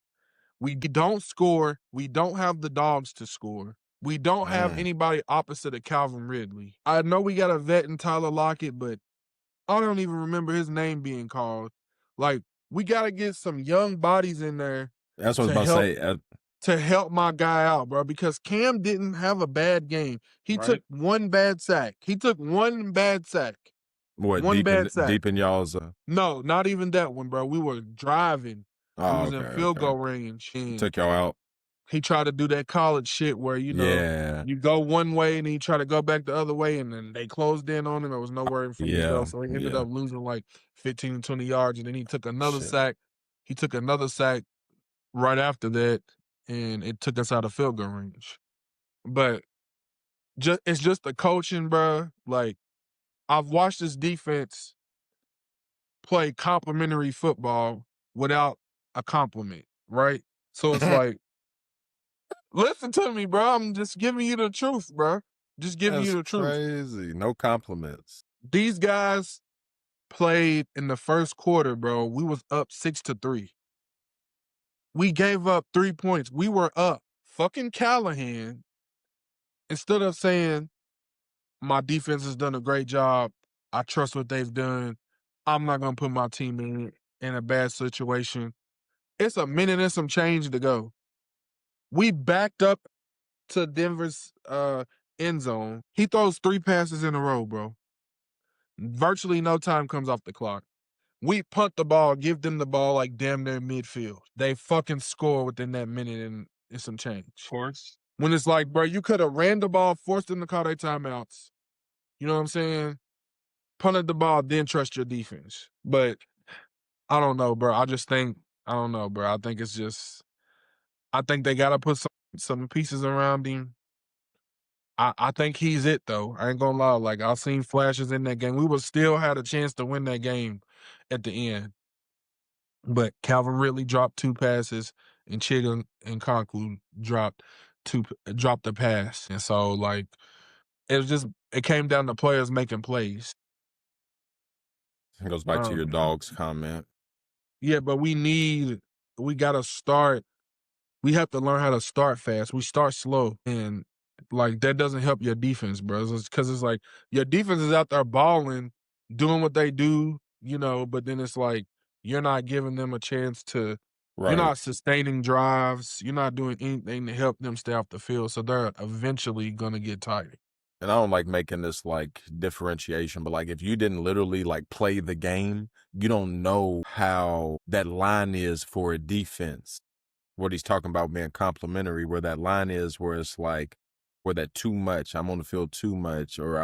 We don't score. We don't have the dogs to score. We don't have anybody opposite of Calvin Ridley. I know we got a vet in Tyler Lockett, but I don't even remember his name being called. Like, we got to get some young bodies in there. That's what I was about to say. To help my guy out, bro, because Cam didn't have a bad game. He took one bad sack. What, deep in y'all's? No, not even that one, bro. We were driving. He was in field goal range. Took y'all out. He tried to do that college shit where, you go one way and he tried to go back the other way, and then they closed in on him. There was nowhere for him to go. So he ended up losing like 15 to 20 yards, and then he took another sack. He took another sack right after that, and it took us out of field goal range. But it's just the coaching, bro. Like, I've watched this defense play complimentary football without a compliment, right? So it's like, listen to me, bro. I'm just giving you the truth, bro. Just giving you the truth. Crazy. No compliments. These guys played in the first quarter, bro. We was up 6-3. We gave up 3 points. We were up. Fucking Callahan, instead of saying, my defense has done a great job, I trust what they've done, I'm not going to put my team in a bad situation. It's a minute and some change to go. We backed up to Denver's end zone. He throws 3 passes in a row, bro. Virtually no time comes off the clock. We punt the ball, give them the ball like damn near midfield. They fucking score within that minute and some change. Of course. When it's like, bro, you could have ran the ball, forced them to call their timeouts. You know what I'm saying? Punted the ball, then trust your defense. But I don't know, bro. I don't know, bro. I think they got to put some pieces around him. I think he's it, though. I ain't going to lie. Like, I've seen flashes in that game. We would still had a chance to win that game at the end. But Calvin Ridley dropped 2 passes, and Chiga and Conklin dropped the pass. And so, like, it came down to players making plays. It goes back to your dog's comment. Yeah, but we got to start. We have to learn how to start fast. We start slow. And like that doesn't help your defense, bro. Because it's like your defense is out there balling, doing what they do, but then it's like you're not giving them a chance to. Right. You're not sustaining drives. You're not doing anything to help them stay off the field. So they're eventually gonna get tired. And I don't like making this like differentiation, but like if you didn't literally like play the game, you don't know how that line is for a defense. What he's talking about being complimentary, where that line is, where it's like, where that too much, I'm on the field too much, or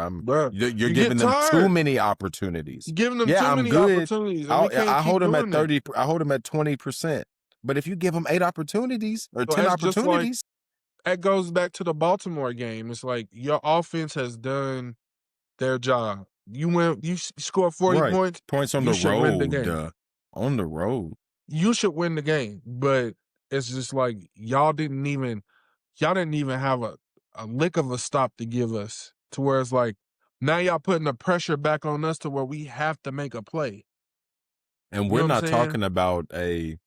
you're giving them too many opportunities. You're giving them too many good. Opportunities. I hold them at 30. I hold them at 20%. But if you give them 8 opportunities or 10 opportunities, that goes back to the Baltimore game. It's like your offense has done their job. You score 40 points on the road. Win the game. On the road, you should win the game. But it's just like y'all didn't even have a lick of a stop to give us, to where it's like now y'all putting the pressure back on us to where we have to make a play. And we're not talking about you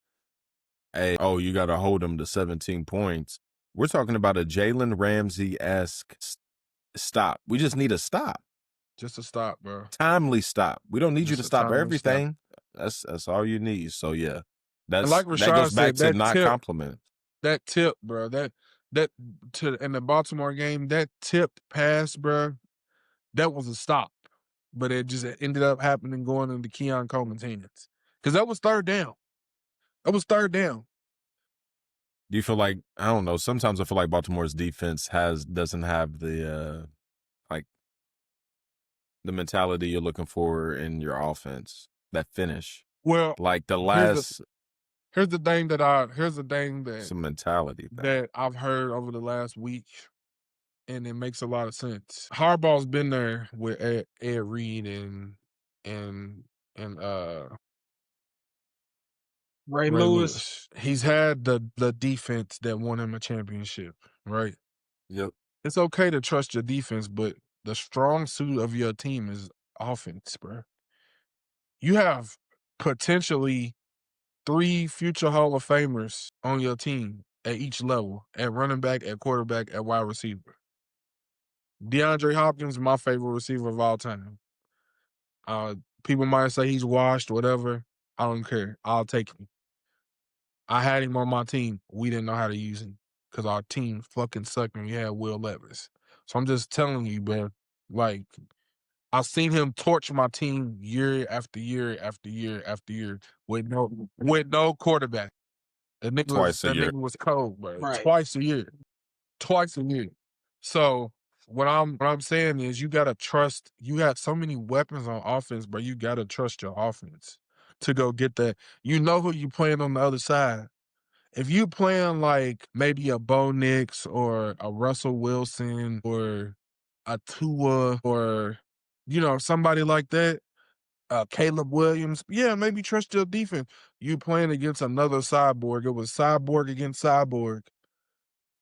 got to hold them to 17 points. We're talking about a Jalen Ramsey-esque stop. We just need a stop. Just a stop, bro. Timely stop. We don't need you to stop everything. That's all you need. So yeah, that goes back to not compliment. That tip, bro. That in the Baltimore game, that tipped pass, bro. That was a stop, but it just ended up happening going into Keon Coleman's hands because that was third down. Do you feel like, I don't know, sometimes I feel like Baltimore's defense doesn't have the the mentality you're looking for in your offense, that finish. Well, like the last here's the thing that some mentality that I've heard over the last week, and it makes a lot of sense. Harbaugh's been there with Ed Reed and Ray Lewis. He's had the defense that won him a championship, right? Yep. It's okay to trust your defense, but the strong suit of your team is offense, bro. You have potentially 3 future Hall of Famers on your team at each level, at running back, at quarterback, at wide receiver. DeAndre Hopkins is my favorite receiver of all time. People might say he's washed, whatever. I don't care. I'll take him. I had him on my team. We didn't know how to use him because our team fucking sucked and we had Will Levis. So I'm just telling you, bro, like, I've seen him torch my team year after year after year after year with no quarterback. That nigga was cold, bro. Right. Twice a year. So what I'm saying is you gotta trust. You got so many weapons on offense, bro. You gotta trust your offense to go get that. You know who you playing on the other side. If you playing like maybe a Bo Nix or a Russell Wilson or a Tua or somebody like that, Caleb Williams, yeah, maybe trust your defense. You playing against another cyborg. It was cyborg against cyborg.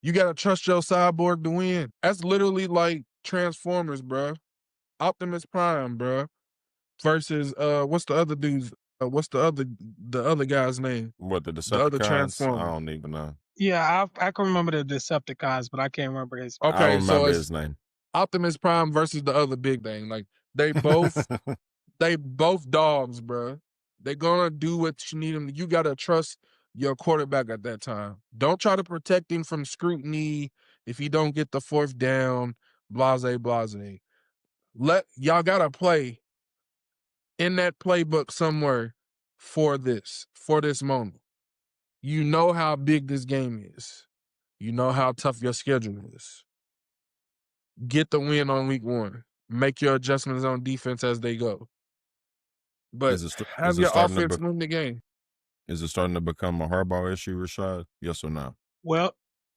You got to trust your cyborg to win. That's literally like Transformers, bro. Optimus Prime, bro. Versus, what's the other dude's, what's the other guy's name? What, the Decepticons? The other Transformer. I don't even know. Yeah, I can remember the Decepticons, but I can't remember his name. Okay, I don't remember his name. Optimus Prime versus the other big thing. Like, they both they both dogs, bro. They're gonna do what you need them to. You gotta trust your quarterback at that time. Don't try to protect him from scrutiny if he don't get the 4th down, blase. Y'all gotta play in that playbook somewhere for this moment. You know how big this game is. You know how tough your schedule is. Get the win on week 1. Make your adjustments on defense as they go. But have your offense win the game. Is it starting to become a Harbaugh issue, Rashad? Yes or no? Well,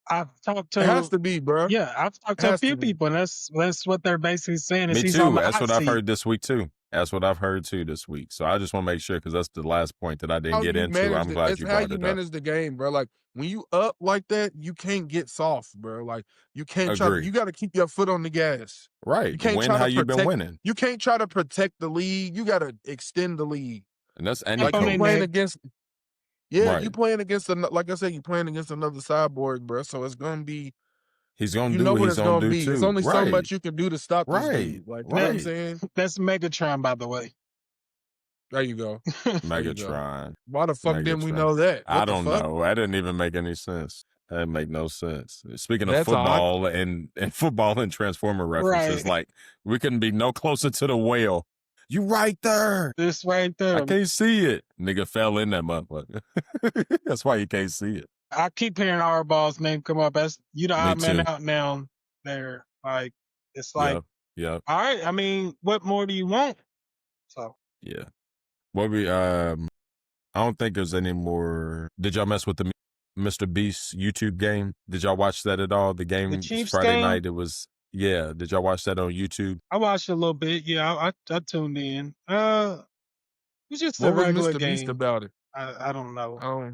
I've talked to. It has to be, bro. Yeah, I've talked to a few people, and that's what they're basically saying. Me too. That's what I've heard this week too. That's what I've heard too this week. So I just want to make sure, because that's the last point that I didn't get into. I'm glad you brought it up. It's how you manage the game, bro. Like, when you up like that, you can't get soft, bro. Like, you can't you got to keep your foot on the gas. Right. You can't win how you've been winning. You can't try to protect the lead. You got to extend the lead. And that's like you're playing against. Yeah, right. you playing against like I said, you playing against another cyborg, bro. So it's gonna be He's gonna You do know what what he's it's gonna gonna do be. too. It's only so Right. much you can do to stop this Right. dude. Like, you know what I'm saying? That's Megatron, by the way. There you go. Megatron. Why the fuck didn't we Megatron. know that? What I the don't fuck? know. That didn't even make any sense. That didn't make no sense. Speaking of That's football and football and Transformer references, Right. like we couldn't be no closer to the whale. You right there. This right there. I can't see it. Nigga fell in that motherfucker. That's why you can't see it. I keep hearing Hardball's name come up. That's you the Me odd man too. out now. There, like it's like, Yep. all right. I mean, what more do you want? So Yeah. What we I don't think there's any more. Did y'all mess with the Mr. Beast YouTube game? Did y'all watch that at all? The game the was Chiefs Friday game, night. It was Did y'all watch that on YouTube? I watched a little bit. Yeah, I tuned in. It's just a What was regular Mr. game. Beast about it? I don't know.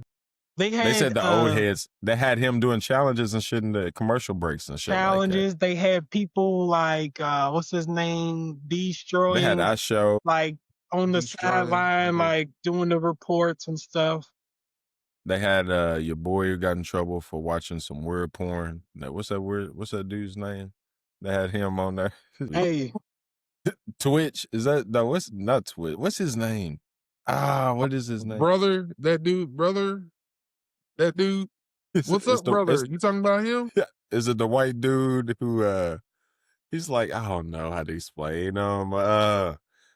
They They They said had the old heads. They had him doing challenges and shit in the commercial breaks and shit challenges. like They had people like what's his name, that. They had destroying, I show. like on the Destroying, sideline, okay. like doing the reports and stuff. They had your boy who got in trouble for watching some weird porn. Now, what's that dude's name? They had him on there. Hey, Twitch, is that no? What's not Twitch? What's his name? What is his name? Brother, that dude. What's up, brother? You talking about him? Is it the white dude who he's like, I don't know how to explain him.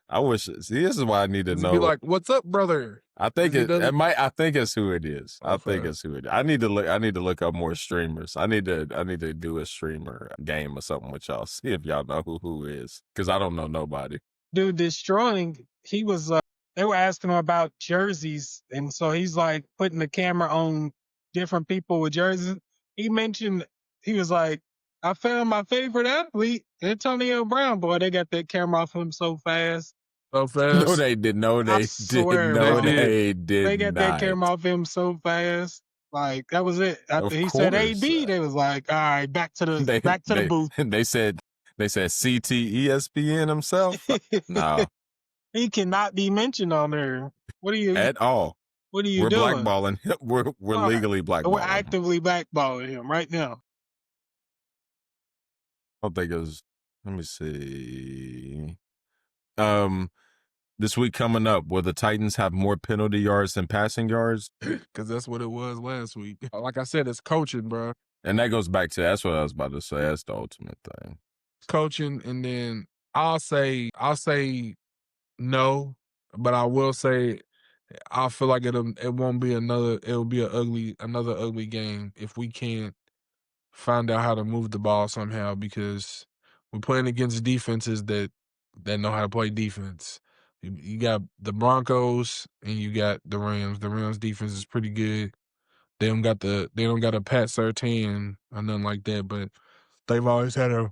I wish. See, this is why I need to Does know. he be like, what's up, brother? I think he it doesn't- might. I think it's who it is. I Okay. think it's who it is. I need to look up more streamers. I need to do a streamer game or something with y'all. See if y'all know who is, because I don't know nobody. dude, destroying. He was. They were asking him about jerseys, and so he's like putting the camera on different people with jerseys. He mentioned he was like, I found my favorite athlete, Antonio Brown. Boy, they got that camera off him so fast. So fast. No, they did. No, they did. swear, No, bro. they did. They got not. that camera off him so fast. Like that was it. After Of he said course. AD, they was like, all right, back to the booth. They said CT ESPN himself. No, He cannot be mentioned on there. What are you at all. What are you We're doing? blackballing him. We're All right. legally blackballing. We're him. actively blackballing him right now. I don't think it was. Let me see. This week coming up, will the Titans have more penalty yards than passing yards? Because that's what it was last week. Like I said, it's coaching, bro. And that goes back to, that's what I was about to say. That's the ultimate thing. Coaching, and then I'll say no, but I will say I feel like it won't be it'll be another ugly game if we can't find out how to move the ball somehow, because we're playing against defenses that know how to play defense. You got the Broncos and you got the Rams. The Rams defense is pretty good. They don't got a Pat Surtain or nothing like that, but they've always had a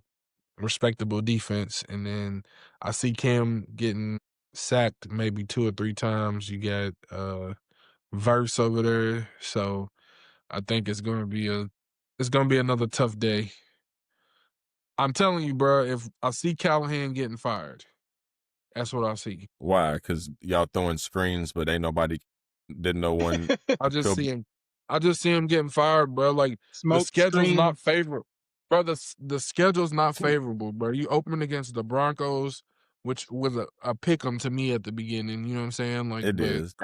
respectable defense. And then I see Cam getting sacked maybe 2 or 3 times. You got Verse over there, so I think it's gonna be another tough day. I'm telling you, bro. If I see Callahan getting fired, that's what I see. Why? Because y'all throwing screens, but ain't nobody, didn't no one. I just Cool. see him getting fired, bro. Like Smoke the schedule's screen. not favorable, bro. The schedule's not favorable, bro. You open against the Broncos, which was a pick 'em to me at the beginning. You know what I'm saying? Like It is.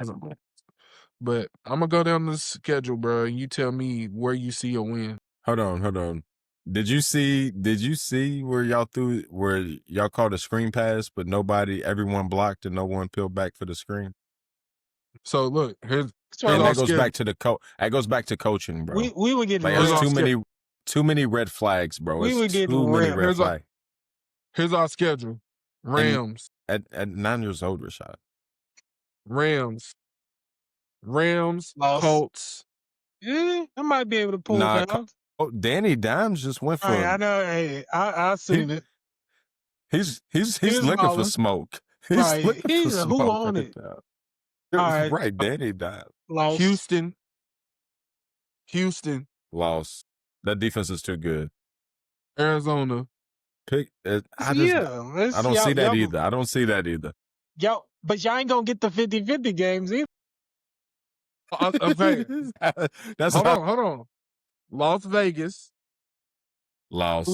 But I'm gonna go down the schedule, bro. And you tell me where you see a win. Hold on. Did you see where y'all called a screen pass, but everyone blocked and no one peeled back for the screen? So look, here's So And our that goes schedule. back to that goes back to coaching, bro. we were getting Like, Here's there's our too many red flags, bro. We It's were getting too many ripped. red flags. Here's our schedule. Rams, At 9 years old, Rashad. Rams, Lost. Colts. Yeah, I might be able to pull Nah, that off. Oh, Danny Dimes just went for. All right, I know. Hey, I seen it. He's He's looking for balling. smoke. He's Right. looking He's for a who smoke on right it. now. All right. Right, Danny Dimes Lost. Houston, lost. That defense is too good. Arizona. Pick. I don't y'all, see that y'all, either. I don't see that either. Y'all, but y'all ain't gonna get the 50-50 games either. Okay, That's hold on. Las Vegas, Lost.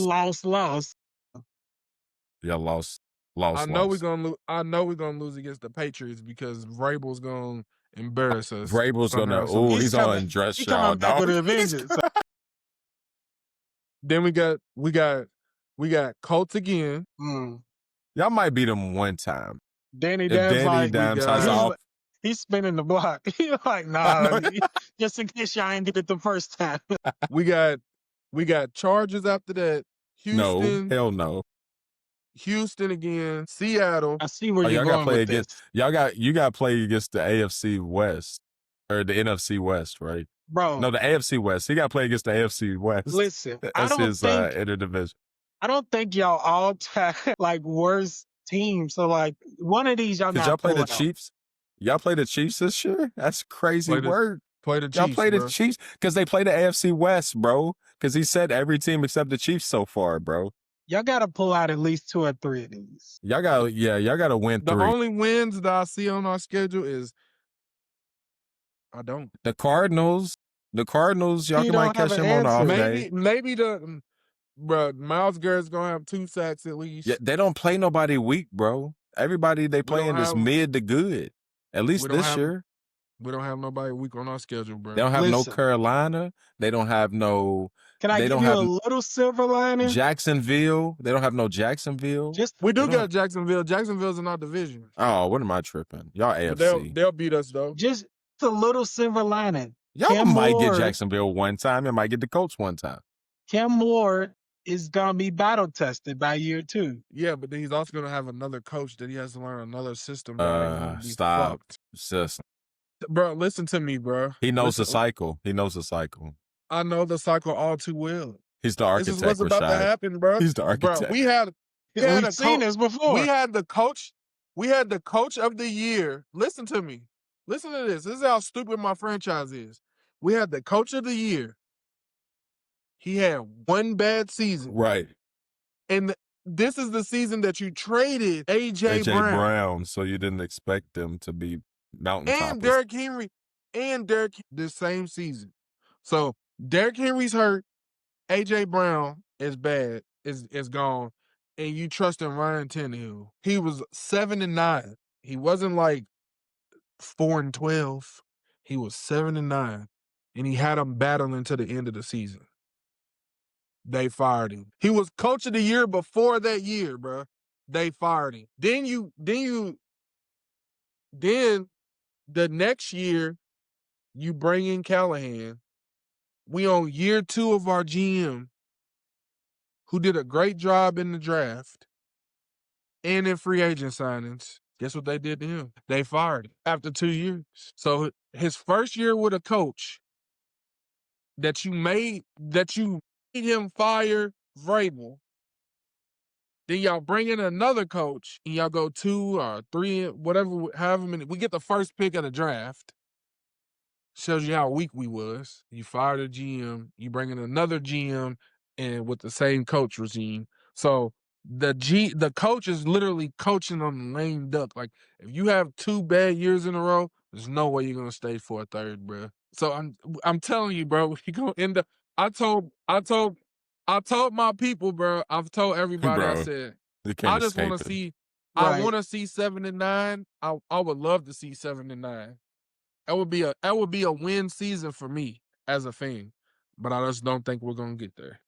Yeah, lost. I know we're gonna lose. I know we're gonna lose against the Patriots because Vrabel's gonna embarrass us. Vrabel's gonna. Ooh, he's gonna undress y'all, coming back with dog. a vengeance. Then we got Colts again. Y'all might beat them one time. Danny If Dimes Danny Dimes has off. He's spinning the block. He's like, nah, just in case y'all ain't get it the first time. We got Chargers after that. Houston. No, hell no. Houston again. Seattle. I see where you're y'all going play with against, this. You got to play against the AFC West or the NFC West, right? Bro. No, the AFC West. He got to play against the AFC West. Listen, that's his interdivision. I don't think y'all all like worst teams. So like one of these y'all got. Did y'all play the Chiefs? Y'all play the Chiefs this year? That's crazy work. Play the Chiefs. Y'all play the Chiefs because they play the AFC West, bro. Because he said every team except the Chiefs so far, bro. Y'all got to pull out at least 2 or 3 of these. Y'all got to win 3. The only wins that I see on our schedule is the Cardinals. Y'all might catch him on the off day. Maybe Myles Garrett's gonna have 2 sacks at least. Yeah, they don't play nobody weak, bro. Everybody they playing is mid to good. At least this year. We don't have nobody weak on our schedule, bro. They don't have no Carolina. They don't have no. Can I give you a little silver lining? Jacksonville. They don't have no Jacksonville. We do got Jacksonville. Jacksonville's in our division. Oh, what am I tripping? Y'all AFC. They'll beat us though. Just a little silver lining. Y'all might get Jacksonville one time. You might get the Colts one time. Cam Ward is gonna be battle tested by year 2. Yeah, but then he's also gonna have another coach that he has to learn another system. Stop. System. Bro, listen to me, bro. He knows the cycle. I know the cycle all too well. He's the architect. This is what's about to happen, bro. He's the architect. Bro, we've seen this before. We had the coach of the year. Listen to me. Listen to this. This is how stupid my franchise is. We had the coach of the year. He had one bad season. Right. And this is the season that you traded AJ Brown. So you didn't expect them to be mountaintoppers. And Derrick Henry. This same season. So Derrick Henry's hurt. AJ Brown is bad. Is gone. And you trust in Ryan Tannehill. He was 7-9. He wasn't like 4-12. He was 7-9. And he had them battling to the end of the season. They fired him. He was coach of the year before that year, bro. They fired him. Then the next year, you bring in Callahan. We on year 2 of our GM, who did a great job in the draft and in free agent signings. Guess what they did to him? They fired him after 2 years. So his first year with a coach that you made him fire Vrabel. Then y'all bring in another coach and y'all go 2 or 3, whatever, however many. We get the first pick of the draft. Shows you how weak we was. You fired a GM. You bring in another GM and with the same coach regime. So the coach is literally coaching on the lame duck. Like if you have 2 bad years in a row, there's no way you're gonna stay for a third, bro. So I'm telling you, bro, you're gonna end up. I told my people, bro. I've told everybody. Bro, I said I just want to see. Right. I want to see 7-9. I would love to see 7-9. That would be a win season for me as a fan, but I just don't think we're gonna get there.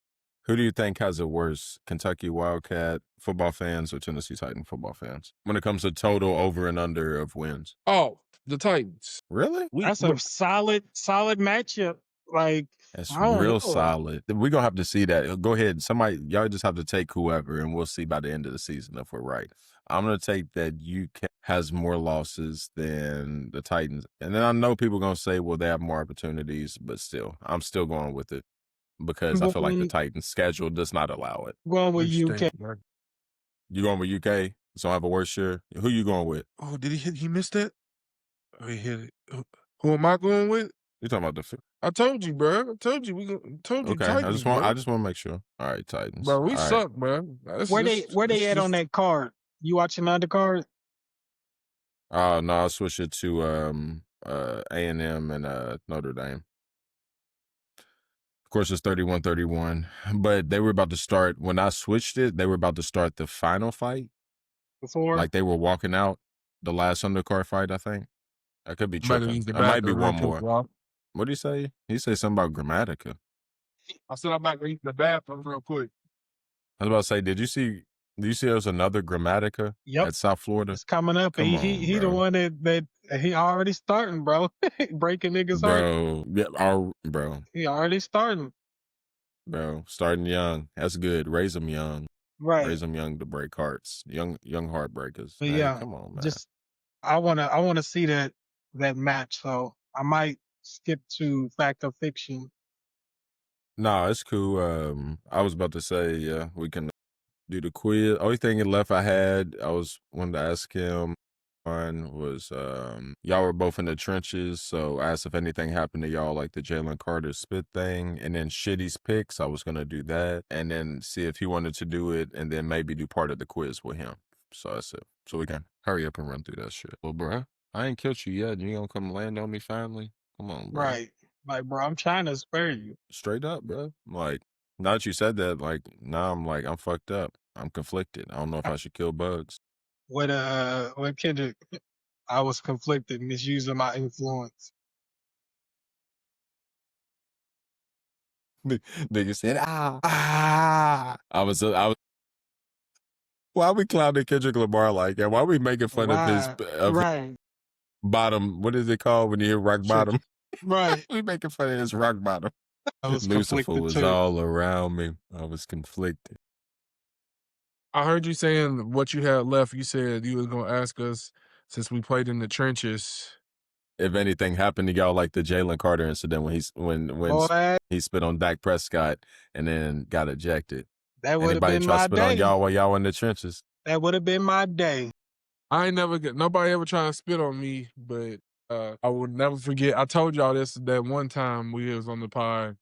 Who do you think has it worse, Kentucky Wildcat football fans or Tennessee Titan football fans, when it comes to total over and under of wins? Oh, the Titans. Really? That's a solid matchup. Like that's real solid. We're gonna have to see that. Go ahead, y'all just have to take whoever, and we'll see by the end of the season if we're right. I'm gonna take that UK has more losses than the Titans, and then I know people are gonna say, well, they have more opportunities, but still, I'm still going with it because I feel like the Titans' schedule does not allow it. Going with UK. You going with UK? So I have a worse year. Who you going with? Oh, did he hit? He missed it. Oh, he hit it. Who am I going with? You talking about the? I told you, bro. I told you. Okay, Titans, I just want to make sure. All right, Titans. Bro, we suck, bro. Where they at on that card? You watching the undercard? No, I'll switch it to A&M and Notre Dame. Of course, it's 31-31. But they were about to start, when I switched it, they were about to start the final fight. Before, Like they were walking out the last undercard fight, I think. I could be Might have tripping. used the It might be bathroom one real more. quick, Rob. What did he say? He said something about Grammatica. I said I'm about to use the bathroom real quick. I was about to say, did you see there was another Grammatica yep, at South Florida? it's coming up. Come He on, the bro. one that he already starting, bro. Breaking niggas heart. Bro, yeah, bro, He already starting. bro, starting young. That's good. Raise them young. Right. Raise them young to break hearts. Young heartbreakers. But Hey, yeah, come on, man. just I wanna see that match. So I might skip to fact or fiction. No, it's cool. I was about to say, yeah, we can do the quiz. Only thing left I wanted to ask him on was y'all were both in the trenches, so I asked if anything happened to y'all, like the Jalen Carter spit thing, and then Shitty's picks. I was gonna do that, and then see if he wanted to do it, and then maybe do part of the quiz with him. So that's it. So we can hurry up and run through that shit. Well, bruh, I ain't killed you yet. You gonna come land on me finally? Come on, bro. Right. Like, bro, I'm trying to spare you. Straight up, bro. Like, now that you said that, like, now I'm fucked up. I'm conflicted. I don't know if I should kill bugs. With Kendrick, I was conflicted, misusing my influence. Nigga said, I was. Why we clowning Kendrick Lamar like that? Why we making fun of his right. bottom? What is it called when you hit rock bottom? Right. We making fun of his rock bottom. I was Lucifer conflicted was too. all around me. I was conflicted. I heard you saying what you had left. You said you was gonna ask us, since we played in the trenches, If anything happened to y'all like the Jalen Carter incident when Boy, he spit on Dak Prescott and then got ejected. that would have Anybody been try to my spit on day. y'all while y'all in the trenches? That would have been my day. I ain't never get nobody ever trying to spit on me, but I will never forget. I told y'all this that one time we was on the pod,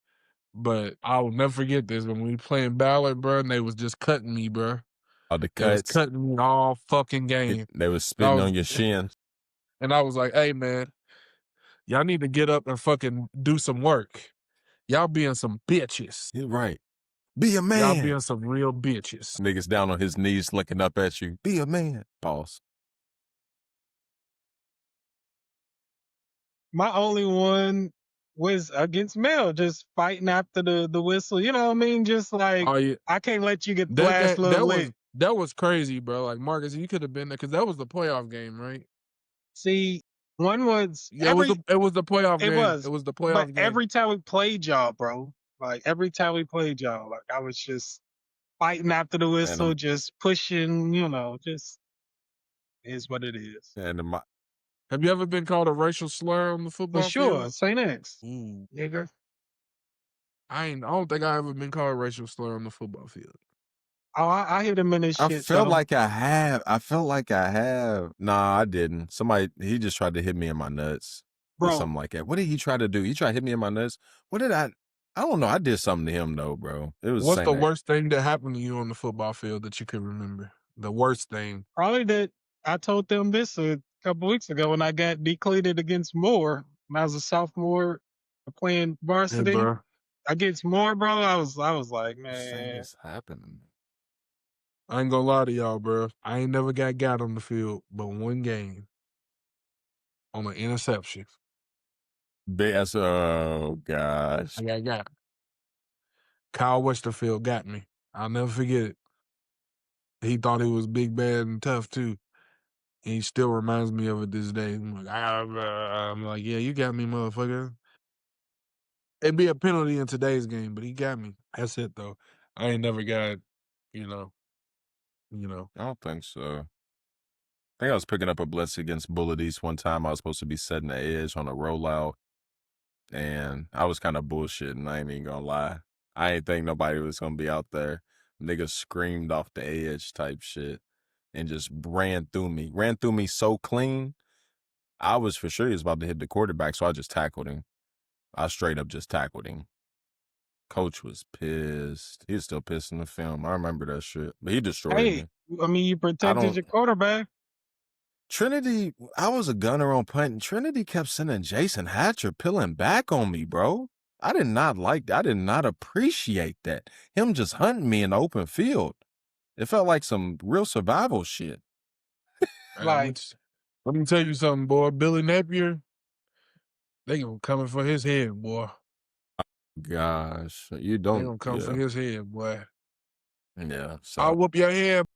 but I will never forget this when we were playing Ballard, bro. And they was just cutting me, bro. All the They was cuts. cutting me all fucking game. They was spitting on your shin. And I was like, hey, man, y'all need to get up and fucking do some work. Y'all being some bitches. You're right. Be a man. Y'all being some real bitches. Niggas down on his knees looking up at you. Be a man. Pause. My only one was against Mel, just fighting after the whistle. You know what I mean? Just like, Oh, yeah. I can't let you get the last little lick. That was crazy, bro. Like, Marcus, you could have been there because that was the playoff game, right? See, one was Yeah, it was the playoff game. It was the playoff game. Every time we played y'all, bro, like every time we played y'all, like I was just fighting after the whistle, just pushing, just is what it is. And have you ever been called a racial slur on the football For sure, field? St. X. Nigga. I don't think I ever been called a racial slur on the football field. Oh, I hit him in his shit. I felt like I have. Nah, I didn't. He just tried to hit me in my nuts. Bro. Or something like that. What did he try to do? He tried to hit me in my nuts. What did I don't know. I did something to him though, bro. It was What's the worst thing that happened to you on the football field that you could remember? The worst thing. Probably that I told them this a couple weeks ago when I got decleated against Moore when I was a sophomore playing varsity. Hey, bro. Against Moore, bro, I was like, man. It's happening. I ain't gonna lie to y'all, bro. I ain't never got on the field but one game on an interception. Oh, gosh. I got. Kyle Westerfield got me. I'll never forget it. He thought he was big, bad, and tough, too. And he still reminds me of it this day. I'm like, yeah, you got me, motherfucker. It'd be a penalty in today's game, but he got me. That's it, though. I ain't never got, you know. I don't think so. I think I was picking up a blitz against Bullet East one time. I was supposed to be setting the edge on a rollout, and I was kind of bullshitting. I ain't even gonna lie. I ain't think nobody was gonna be out there. Niggas screamed off the edge type shit and just ran through me so clean. I was for sure he was about to hit the quarterback, so I just tackled him. I straight up just tackled him. Coach was pissed. He was still pissed in the film. I remember that shit. But he destroyed me. I mean, you protected your quarterback. Trinity, I was a gunner on punt, and Trinity kept sending Jason Hatcher peeling back on me, bro. I did not appreciate that. Him just hunting me in the open field. It felt like some real survival shit. Like, let me tell you something, boy. Billy Napier, they gonna coming for his head, boy. Gosh, you They don't. gonna come for his head, boy. Yeah, so I'll whoop your head.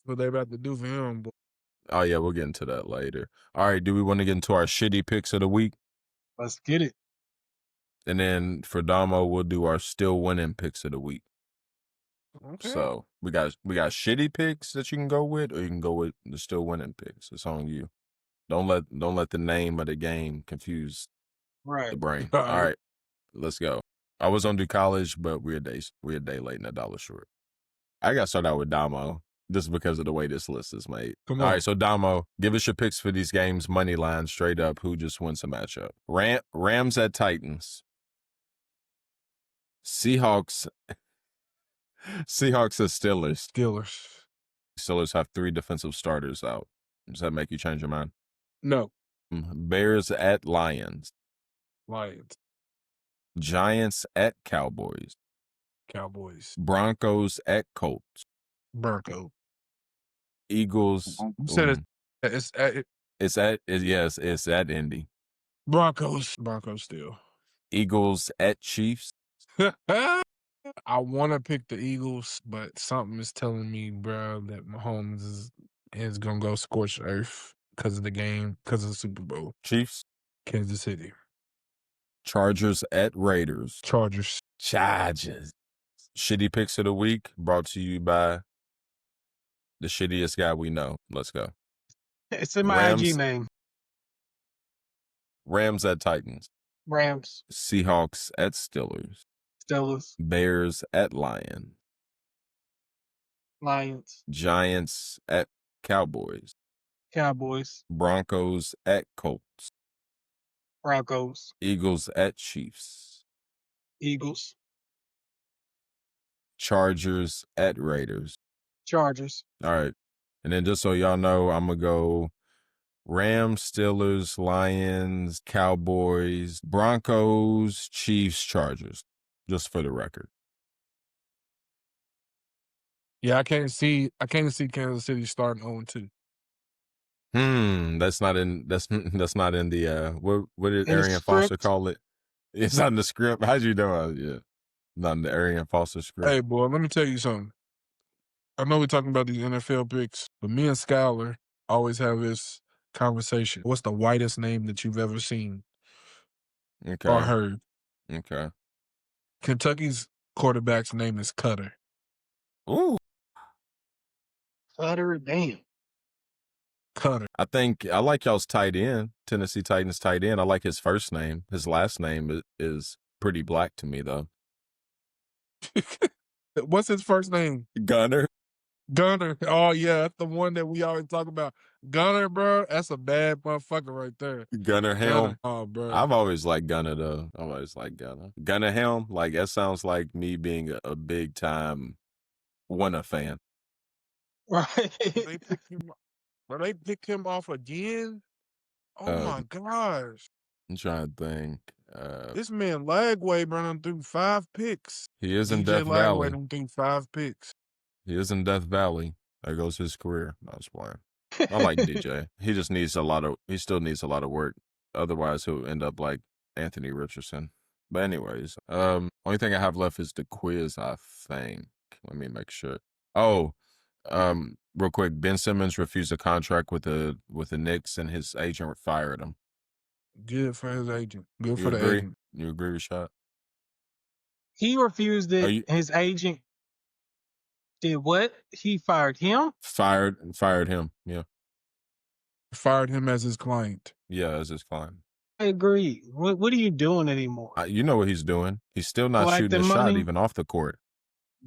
What they about to do for him, boy. oh yeah, we'll get into that later. All right, do we want to get into our shitty picks of the week? let's get it. And then for Domo, we'll do our still winning picks of the week. Okay. So we got shitty picks that you can go with, or you can go with the still winning picks. It's on you. Don't let the name of the game confuse the brain. All All right, let's go. I was on do college, but we're a day late and $1 short. I got to start out with Domo just because of the way this list is made. Come All on. right, so Domo, give us your picks for these games, money line, straight up. Who just wins the matchup? Rams at Titans. Seahawks at Steelers. Steelers have 3 defensive starters out. Does that make you change your mind? No. Bears at Lions. Lions. Giants at Cowboys. Cowboys. Broncos at Colts. Bronco. Eagles. You said it's It's at Indy. Broncos. Broncos still. Eagles at Chiefs. I want to pick the Eagles, but something is telling me, bro, that Mahomes is gonna go scorched earth because of the game, because of the Super Bowl. Chiefs. Kansas City. Chargers at Raiders. Chargers. Shitty picks of the week brought to you by the shittiest guy we know. Let's go. It's in my IG name. Rams at Titans. Rams. Seahawks at Steelers. Bears at Lions. Giants at Cowboys. Broncos at Colts. Eagles at Chiefs. Chargers at Raiders. All right. And then just so y'all know, I'm going to go Rams, Steelers, Lions, Cowboys, Broncos, Chiefs, Chargers. Just for the record. Yeah, I can't see Kansas City starting 0-2. That's not in the what did In the Arian Foster script? call it? It's not in the script. How'd you know? Yeah. Not in the Arian Foster script. Hey, boy, let me tell you something. I know we're talking about these NFL picks, but me and Skylar always have this conversation. What's the whitest name that you've ever seen or heard? Okay. Kentucky's quarterback's name is Cutter. Ooh. Damn. Cutter. I think I like y'all's tight end, Tennessee Titans tight end. I like his first name. His last name is pretty black to me, though. What's his first name? Gunner. Oh, yeah, that's the one that we always talk about. Gunner, bro, that's a bad motherfucker right there. Gunner Helm. Oh, bro. I've always liked Gunner, though. Gunner Helm, like, that sounds like me being a big-time Winner fan. Right. They picked him off again? Oh, my gosh. I'm trying to think. This man Lagway running through 5 picks. He is in DJ Death Valley. Lagway through 5 picks. He is in Death Valley. There goes his career. I was playing. I like DJ. He just needs he still needs a lot of work. Otherwise, he'll end up like Anthony Richardson. But anyways, only thing I have left is the quiz, I think. Let me make sure. Oh, real quick, Ben Simmons refused a contract with the Knicks, and his agent fired him. Good for his agent. Good You for the agree? agent. You agree, Rashad? He refused it. His agent did what? He fired him? Fired him. Yeah. Fired him as his client. Yeah, as his client. I agree. What are you doing anymore? You know what he's doing. He's still not shooting a shot even off the court.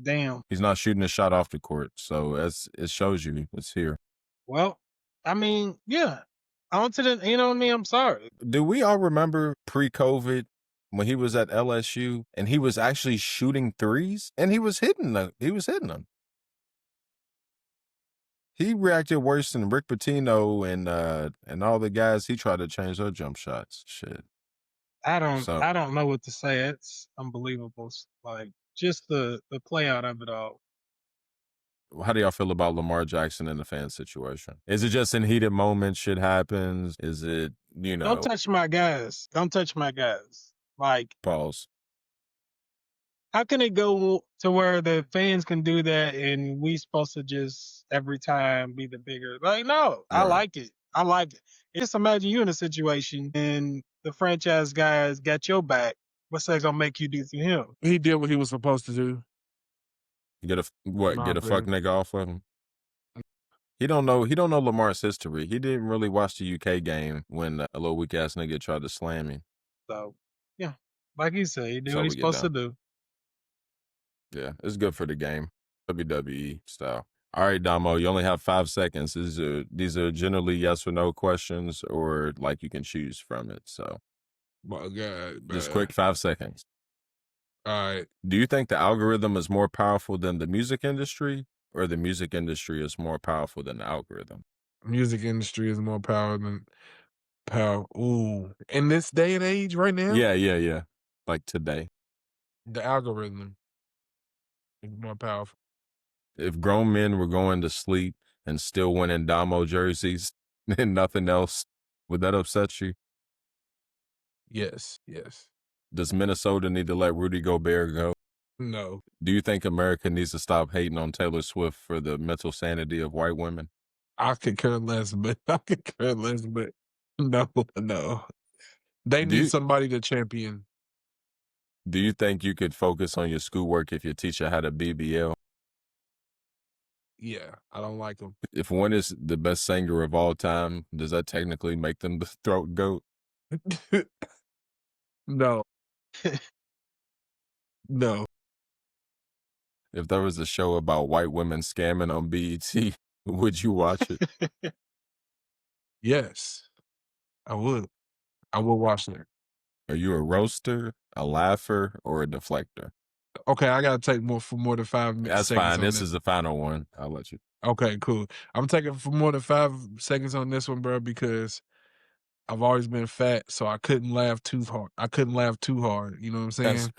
Damn. He's not shooting a shot off the court. So it shows you it's here. Well, I mean, yeah. On to the, you know what I mean? I'm sorry. Do we all remember pre-COVID when he was at LSU and he was actually shooting threes and he was hitting them? He reacted worse than Rick Pitino and all the guys he tried to change their jump shots. Shit. I So don't know what to say. It's unbelievable. Like just the play out of it all. how do y'all feel about Lamar Jackson in the fan situation? Is it just in heated moments shit happens? Is it, Don't touch my guys. Don't touch my guys. Like, pause? how can it go to where the fans can do that and we supposed to just every time be the bigger? Like, no, I Right. like it. I like it. Just imagine you in a situation and the franchise guys got your back. What's that gonna make you do to him? He did what he was supposed to do. Get a in my Get a fuck opinion. nigga off of him. He don't know Lamar's history. He didn't really watch the UK game when a little weak ass nigga tried to slam him. So, yeah, like you said, he did So what we he's get supposed to down. do. Yeah, it's good for the game. WWE style. All right, Domo, you only have 5 seconds. These are generally yes or no questions, or like you can choose from it. So My God, just man. quick 5 seconds. All right. Do you think the algorithm is more powerful than the music industry, or the music industry is more powerful than the algorithm? Music industry is more power than power. Ooh. In this day and age right now, Yeah. Like today. the algorithm is more powerful. If grown men were going to sleep and still winning Domo jerseys and nothing else, would that upset you? Yes. Does Minnesota need to let Rudy Gobert go? No. Do you think America needs to stop hating on Taylor Swift for the mental sanity of white women? I could care less, but no. They Do need you, somebody to champion. do you think you could focus on your schoolwork if your teacher had a BBL? Yeah, I don't like them. If one is the best singer of all time, does that technically make them the throat goat? No. No. If there was a show about white women scamming on BET, would you watch it? Yes, I would. I will watch that. Are you a roaster, a laugher, or a deflector? Okay, I gotta take more than 5 That's seconds fine. on This this. is the final one. I'll let you. Okay, cool. I'm taking for more than 5 seconds on this one, bro, because I've always been fat, so I couldn't laugh too hard. You know what I'm saying?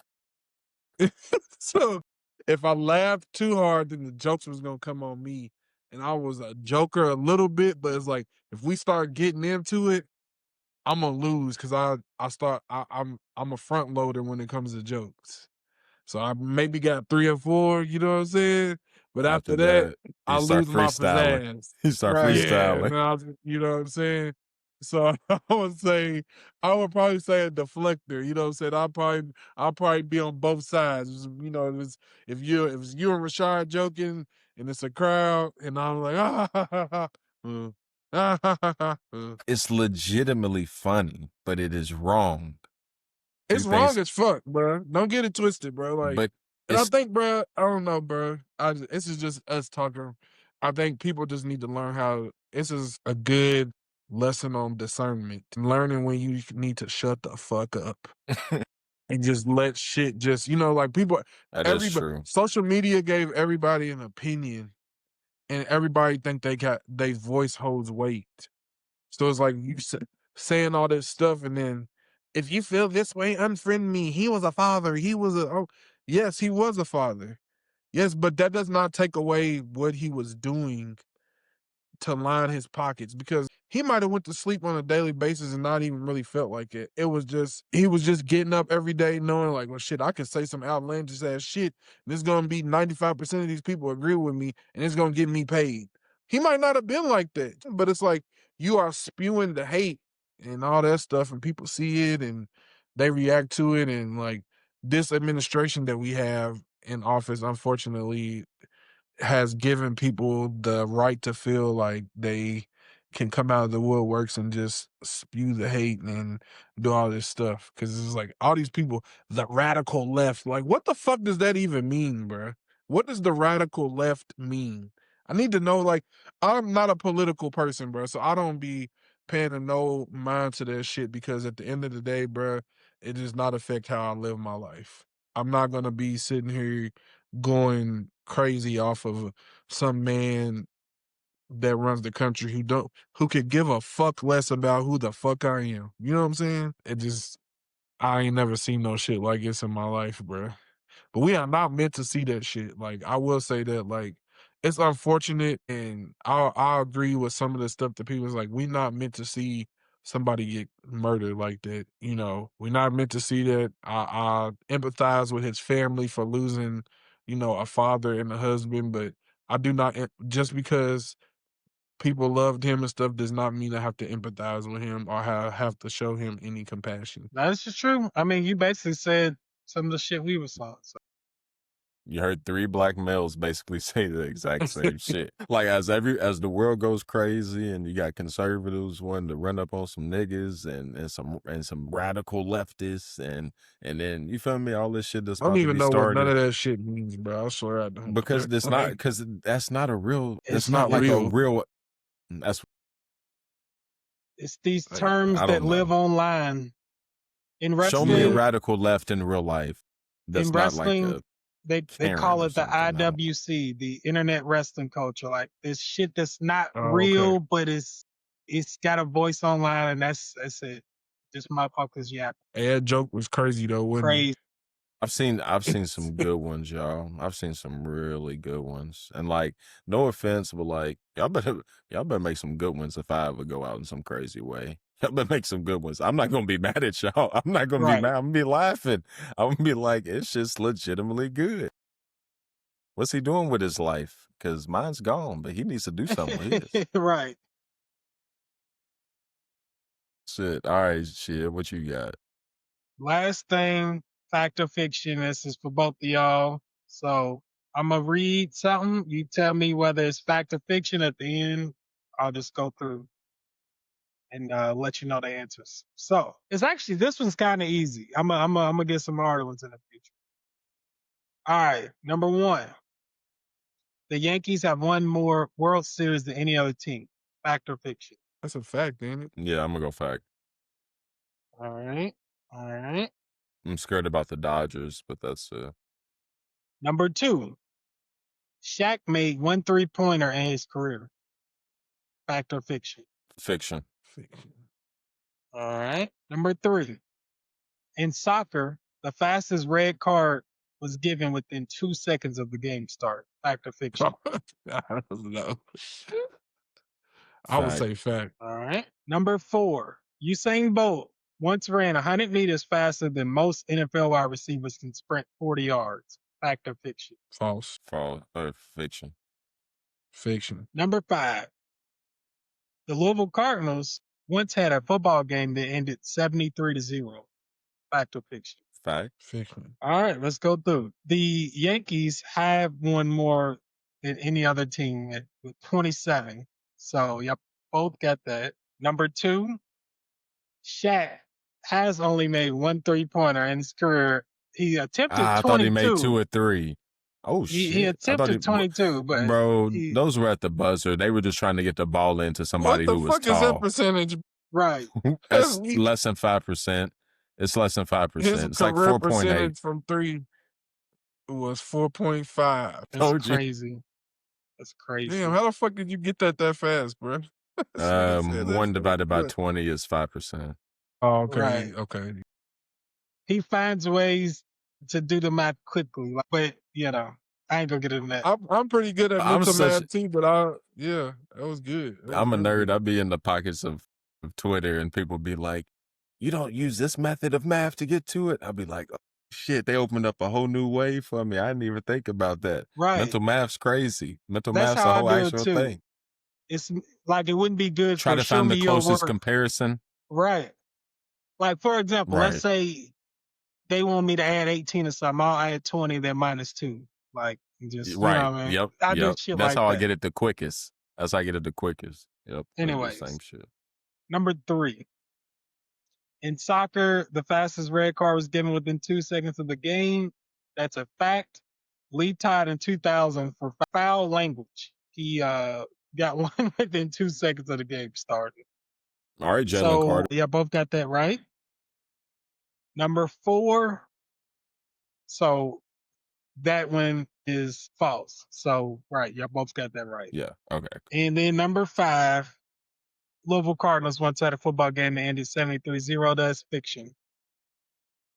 So if I laughed too hard, then the jokes was gonna come on me. And I was a joker a little bit, but it's like if we start getting into it, I'm gonna lose because I'm a front loader when it comes to jokes. So I maybe got 3 or 4, you know what I'm saying? But After after that, that, I you start lose my freestyling. pizzazz. You start Right. Yeah, freestyling. no, you know what I'm saying? So I would probably say a deflector, you know what I'm saying? I'll probably be on both sides. You know, if it's you and Rashad joking and it's a crowd and I'm like, ah, ha, ha, ha, ah, ha, ha, ha, It's legitimately funny, but it is wrong. Two It's wrong things, as fuck, bro. Don't get it twisted, bro. Like, but and I it's think, bro, I don't know, bro. This is just us talking. I think people just need to learn how. This is a good lesson on discernment, learning when you need to shut the fuck up and just let shit just, like people. that is Everybody, true. social media gave everybody an opinion, and everybody think their voice holds weight. So it's like you saying all this stuff, and then if you feel this way, unfriend me. He was a father. Yes, he was a father. Yes, but that does not take away what he was doing to line his pockets because he might have went to sleep on a daily basis and not even really felt like it. It was just he was just getting up every day knowing like, well, shit, I can say some outlandish ass shit. And it's gonna be 95% of these people agree with me, and it's gonna get me paid. He might not have been like that, but it's like you are spewing the hate and all that stuff, and people see it and they react to it, and like this administration that we have in office, unfortunately, has given people the right to feel like they can come out of the woodworks and just spew the hate and do all this stuff. Cause it's like all these people, the radical left, like what the fuck does that even mean, bro? What does the radical left mean? I need to know, like, I'm not a political person, bro, so I don't be paying no mind to that shit because at the end of the day, bro, it does not affect how I live my life. I'm not gonna be sitting here going crazy off of some man that runs the country who could give a fuck less about who the fuck I am. You know what I'm saying? It just I ain't never seen no shit like this in my life, bro. But we are not meant to see that shit. Like, I will say that, like, it's unfortunate, and I agree with some of the stuff that people's like, we not meant to see somebody get murdered like that. You know, we're not meant to see that. I empathize with his family for losing, you know, a father and a husband, but I do not, just because people loved him and stuff does not mean I have to empathize with him or have to show him any compassion. That's just true. I mean, you basically said some of the shit we were saw. So. You heard 3 black males basically say the exact same shit. Like, as the world goes crazy and you got conservatives wanting to run up on some niggas and some radical leftists and then, you feel me, all this shit that's I don't about to even be know what none started. of that shit means, bro. I swear I don't. Because that's not Like, that's not a real. It's It's not not like a real. real. That's It's these like, terms I that don't live know. online. In Show me a wrestling, radical left in real life. That's not like a they Karen call or it the something. I don't. IWC, the Internet Wrestling Culture. Like this shit that's not Oh, real, okay. but it's got a voice online, and that's it. Just motherfuckers yap. Hey, that joke was crazy though, wasn't it? Crazy. I've seen some good ones, y'all. I've seen some really good ones. And like, no offense, but like, y'all better make some good ones if I ever go out in some crazy way. Y'all better make some good ones. I'm not gonna be mad at y'all. I'm not gonna be Right. mad. I'm gonna be laughing. I'm gonna be like, it's just legitimately good. What's he doing with his life? Because mine's gone, but he needs to do something with his. Right. Shit. All right, shit. What you got? Last thing, fact or fiction. This is for both of y'all. So I'm gonna read something. You tell me whether it's fact or fiction. At the end, I'll just go through and let you know the answers. So it's actually this one's kind of easy. I'm gonna get some harder ones in the future. All right, number one, the Yankees have won more World Series than any other team. Fact or fiction? That's a fact, ain't it? Yeah, I'm gonna go fact. All right, all right. I'm scared about the Dodgers, but that's Number two, Shaq made 1 3-pointer in his career. Fact or fiction? fiction. Fiction. All right. Number three, in soccer, the fastest red card was given within 2 seconds of the game start. Fact or fiction? I don't know. I would Fact. say fact. All right. Number four, Usain Bolt once ran 100 meters faster than most NFL wide receivers can sprint 40 yards. Fact or fiction? False. Fiction. Fiction. Number five, the Louisville Cardinals once had a football game that ended 73-0. Fact or fiction? Fact. Fiction. All right, let's go through. The Yankees have won more than any other team with 27. So, yep, both got that. Number two, Shaq has only made 1 3-pointer in his career. He attempted I thought he made 2 22. or 3. Oh He shit! I thought attempted 22, but bro, he those were at the buzzer. They were just trying to get the ball into somebody What the who was fuck is that tall. percentage? right. That's less than 5%. It's less than 5%. His It's like career 4.8. percentage from three was 4.5. That's Told you. crazy. That's crazy. Damn, how the fuck did you get that fast, bro? This nigga said 1 that's divided by good. 20 is 5%. Oh, okay, Right. okay. He finds ways to do the math quickly, but I ain't gonna get into that. I'm pretty good at I'm mental such math too, but yeah, that was good. That I'm a was really nerd. good. I'd be in the pockets of Twitter and people be like, you don't use this method of math to get to it. I'd be like, oh, shit, they opened up a whole new way for me. I didn't even think about that. Right. Mental math's crazy. Mental That's math's how a I whole do it actual too. thing. It's like it wouldn't be good Try for to show find me the your closest work. comparison. Right. Like for example, let's Right. say they want me to add 18 or something. I'll add 20, then minus 2. Like just you know Right. what I mean? Yep. I do Yep. shit That's like how I that. get it the quickest. That's how I get it the quickest. Yep. I do the Anyways, same shit. number three. In soccer, the fastest red card was given within 2 seconds of the game. That's a fact. Lee tied in 2000 for foul language. He got one within 2 seconds of the game started. All right, Jalen So Carter. yeah, both got that right. Number four. So that one is false. So right, y'all both got that right. Yeah. Okay. And then number five, Louisville Cardinals once had a football game that ended 73-0. That's fiction.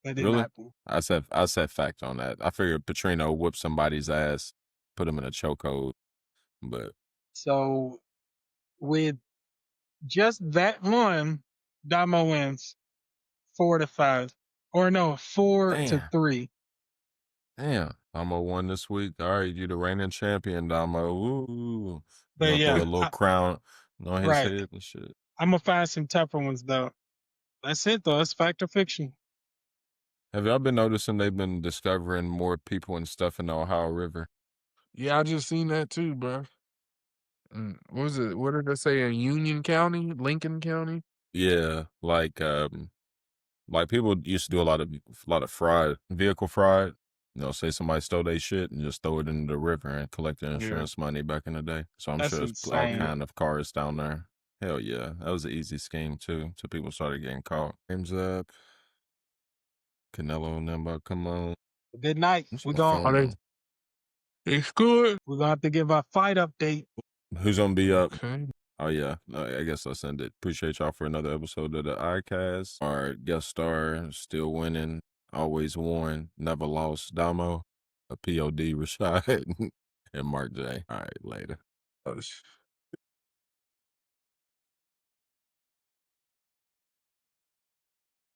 That didn't Really? happen. I said fact on that. I figured Petrino whooped somebody's ass, put him in a chokehold, but So with just that one, Damo wins 4-5, or no, 4-3. damn, Domo won this week. All right, you the reigning champion, Domo. Ooh, But gonna throw yeah, a little crown on his right. head and shit. I'm gonna find some tougher ones though. That's it though. It's fact or fiction. Have y'all been noticing they've been discovering more people and stuff in the Ohio River? Yeah, I just seen that too, bro. What was it? What did they say in Union County, Lincoln County? Yeah, like people used to do a lot of fraud, vehicle fraud. You know, say somebody stole their shit and just throw it into the river and collect the insurance money back in the day. So I'm That's sure there's all insane. kind of cars down there. Hell yeah, that was an easy scheme too. Till people started getting caught. Game's up. Canelo and them about come on. Good night. What's We're my gonna phone It's good. have to give our fight update. on? Who's gonna be up? Okay. Oh yeah, I guess I'll send it. Appreciate y'all for another episode of the iCast. Our guest star still winning, always won, never lost. Domo, a POD, Rashad, and Mark J. All right, later. Oh,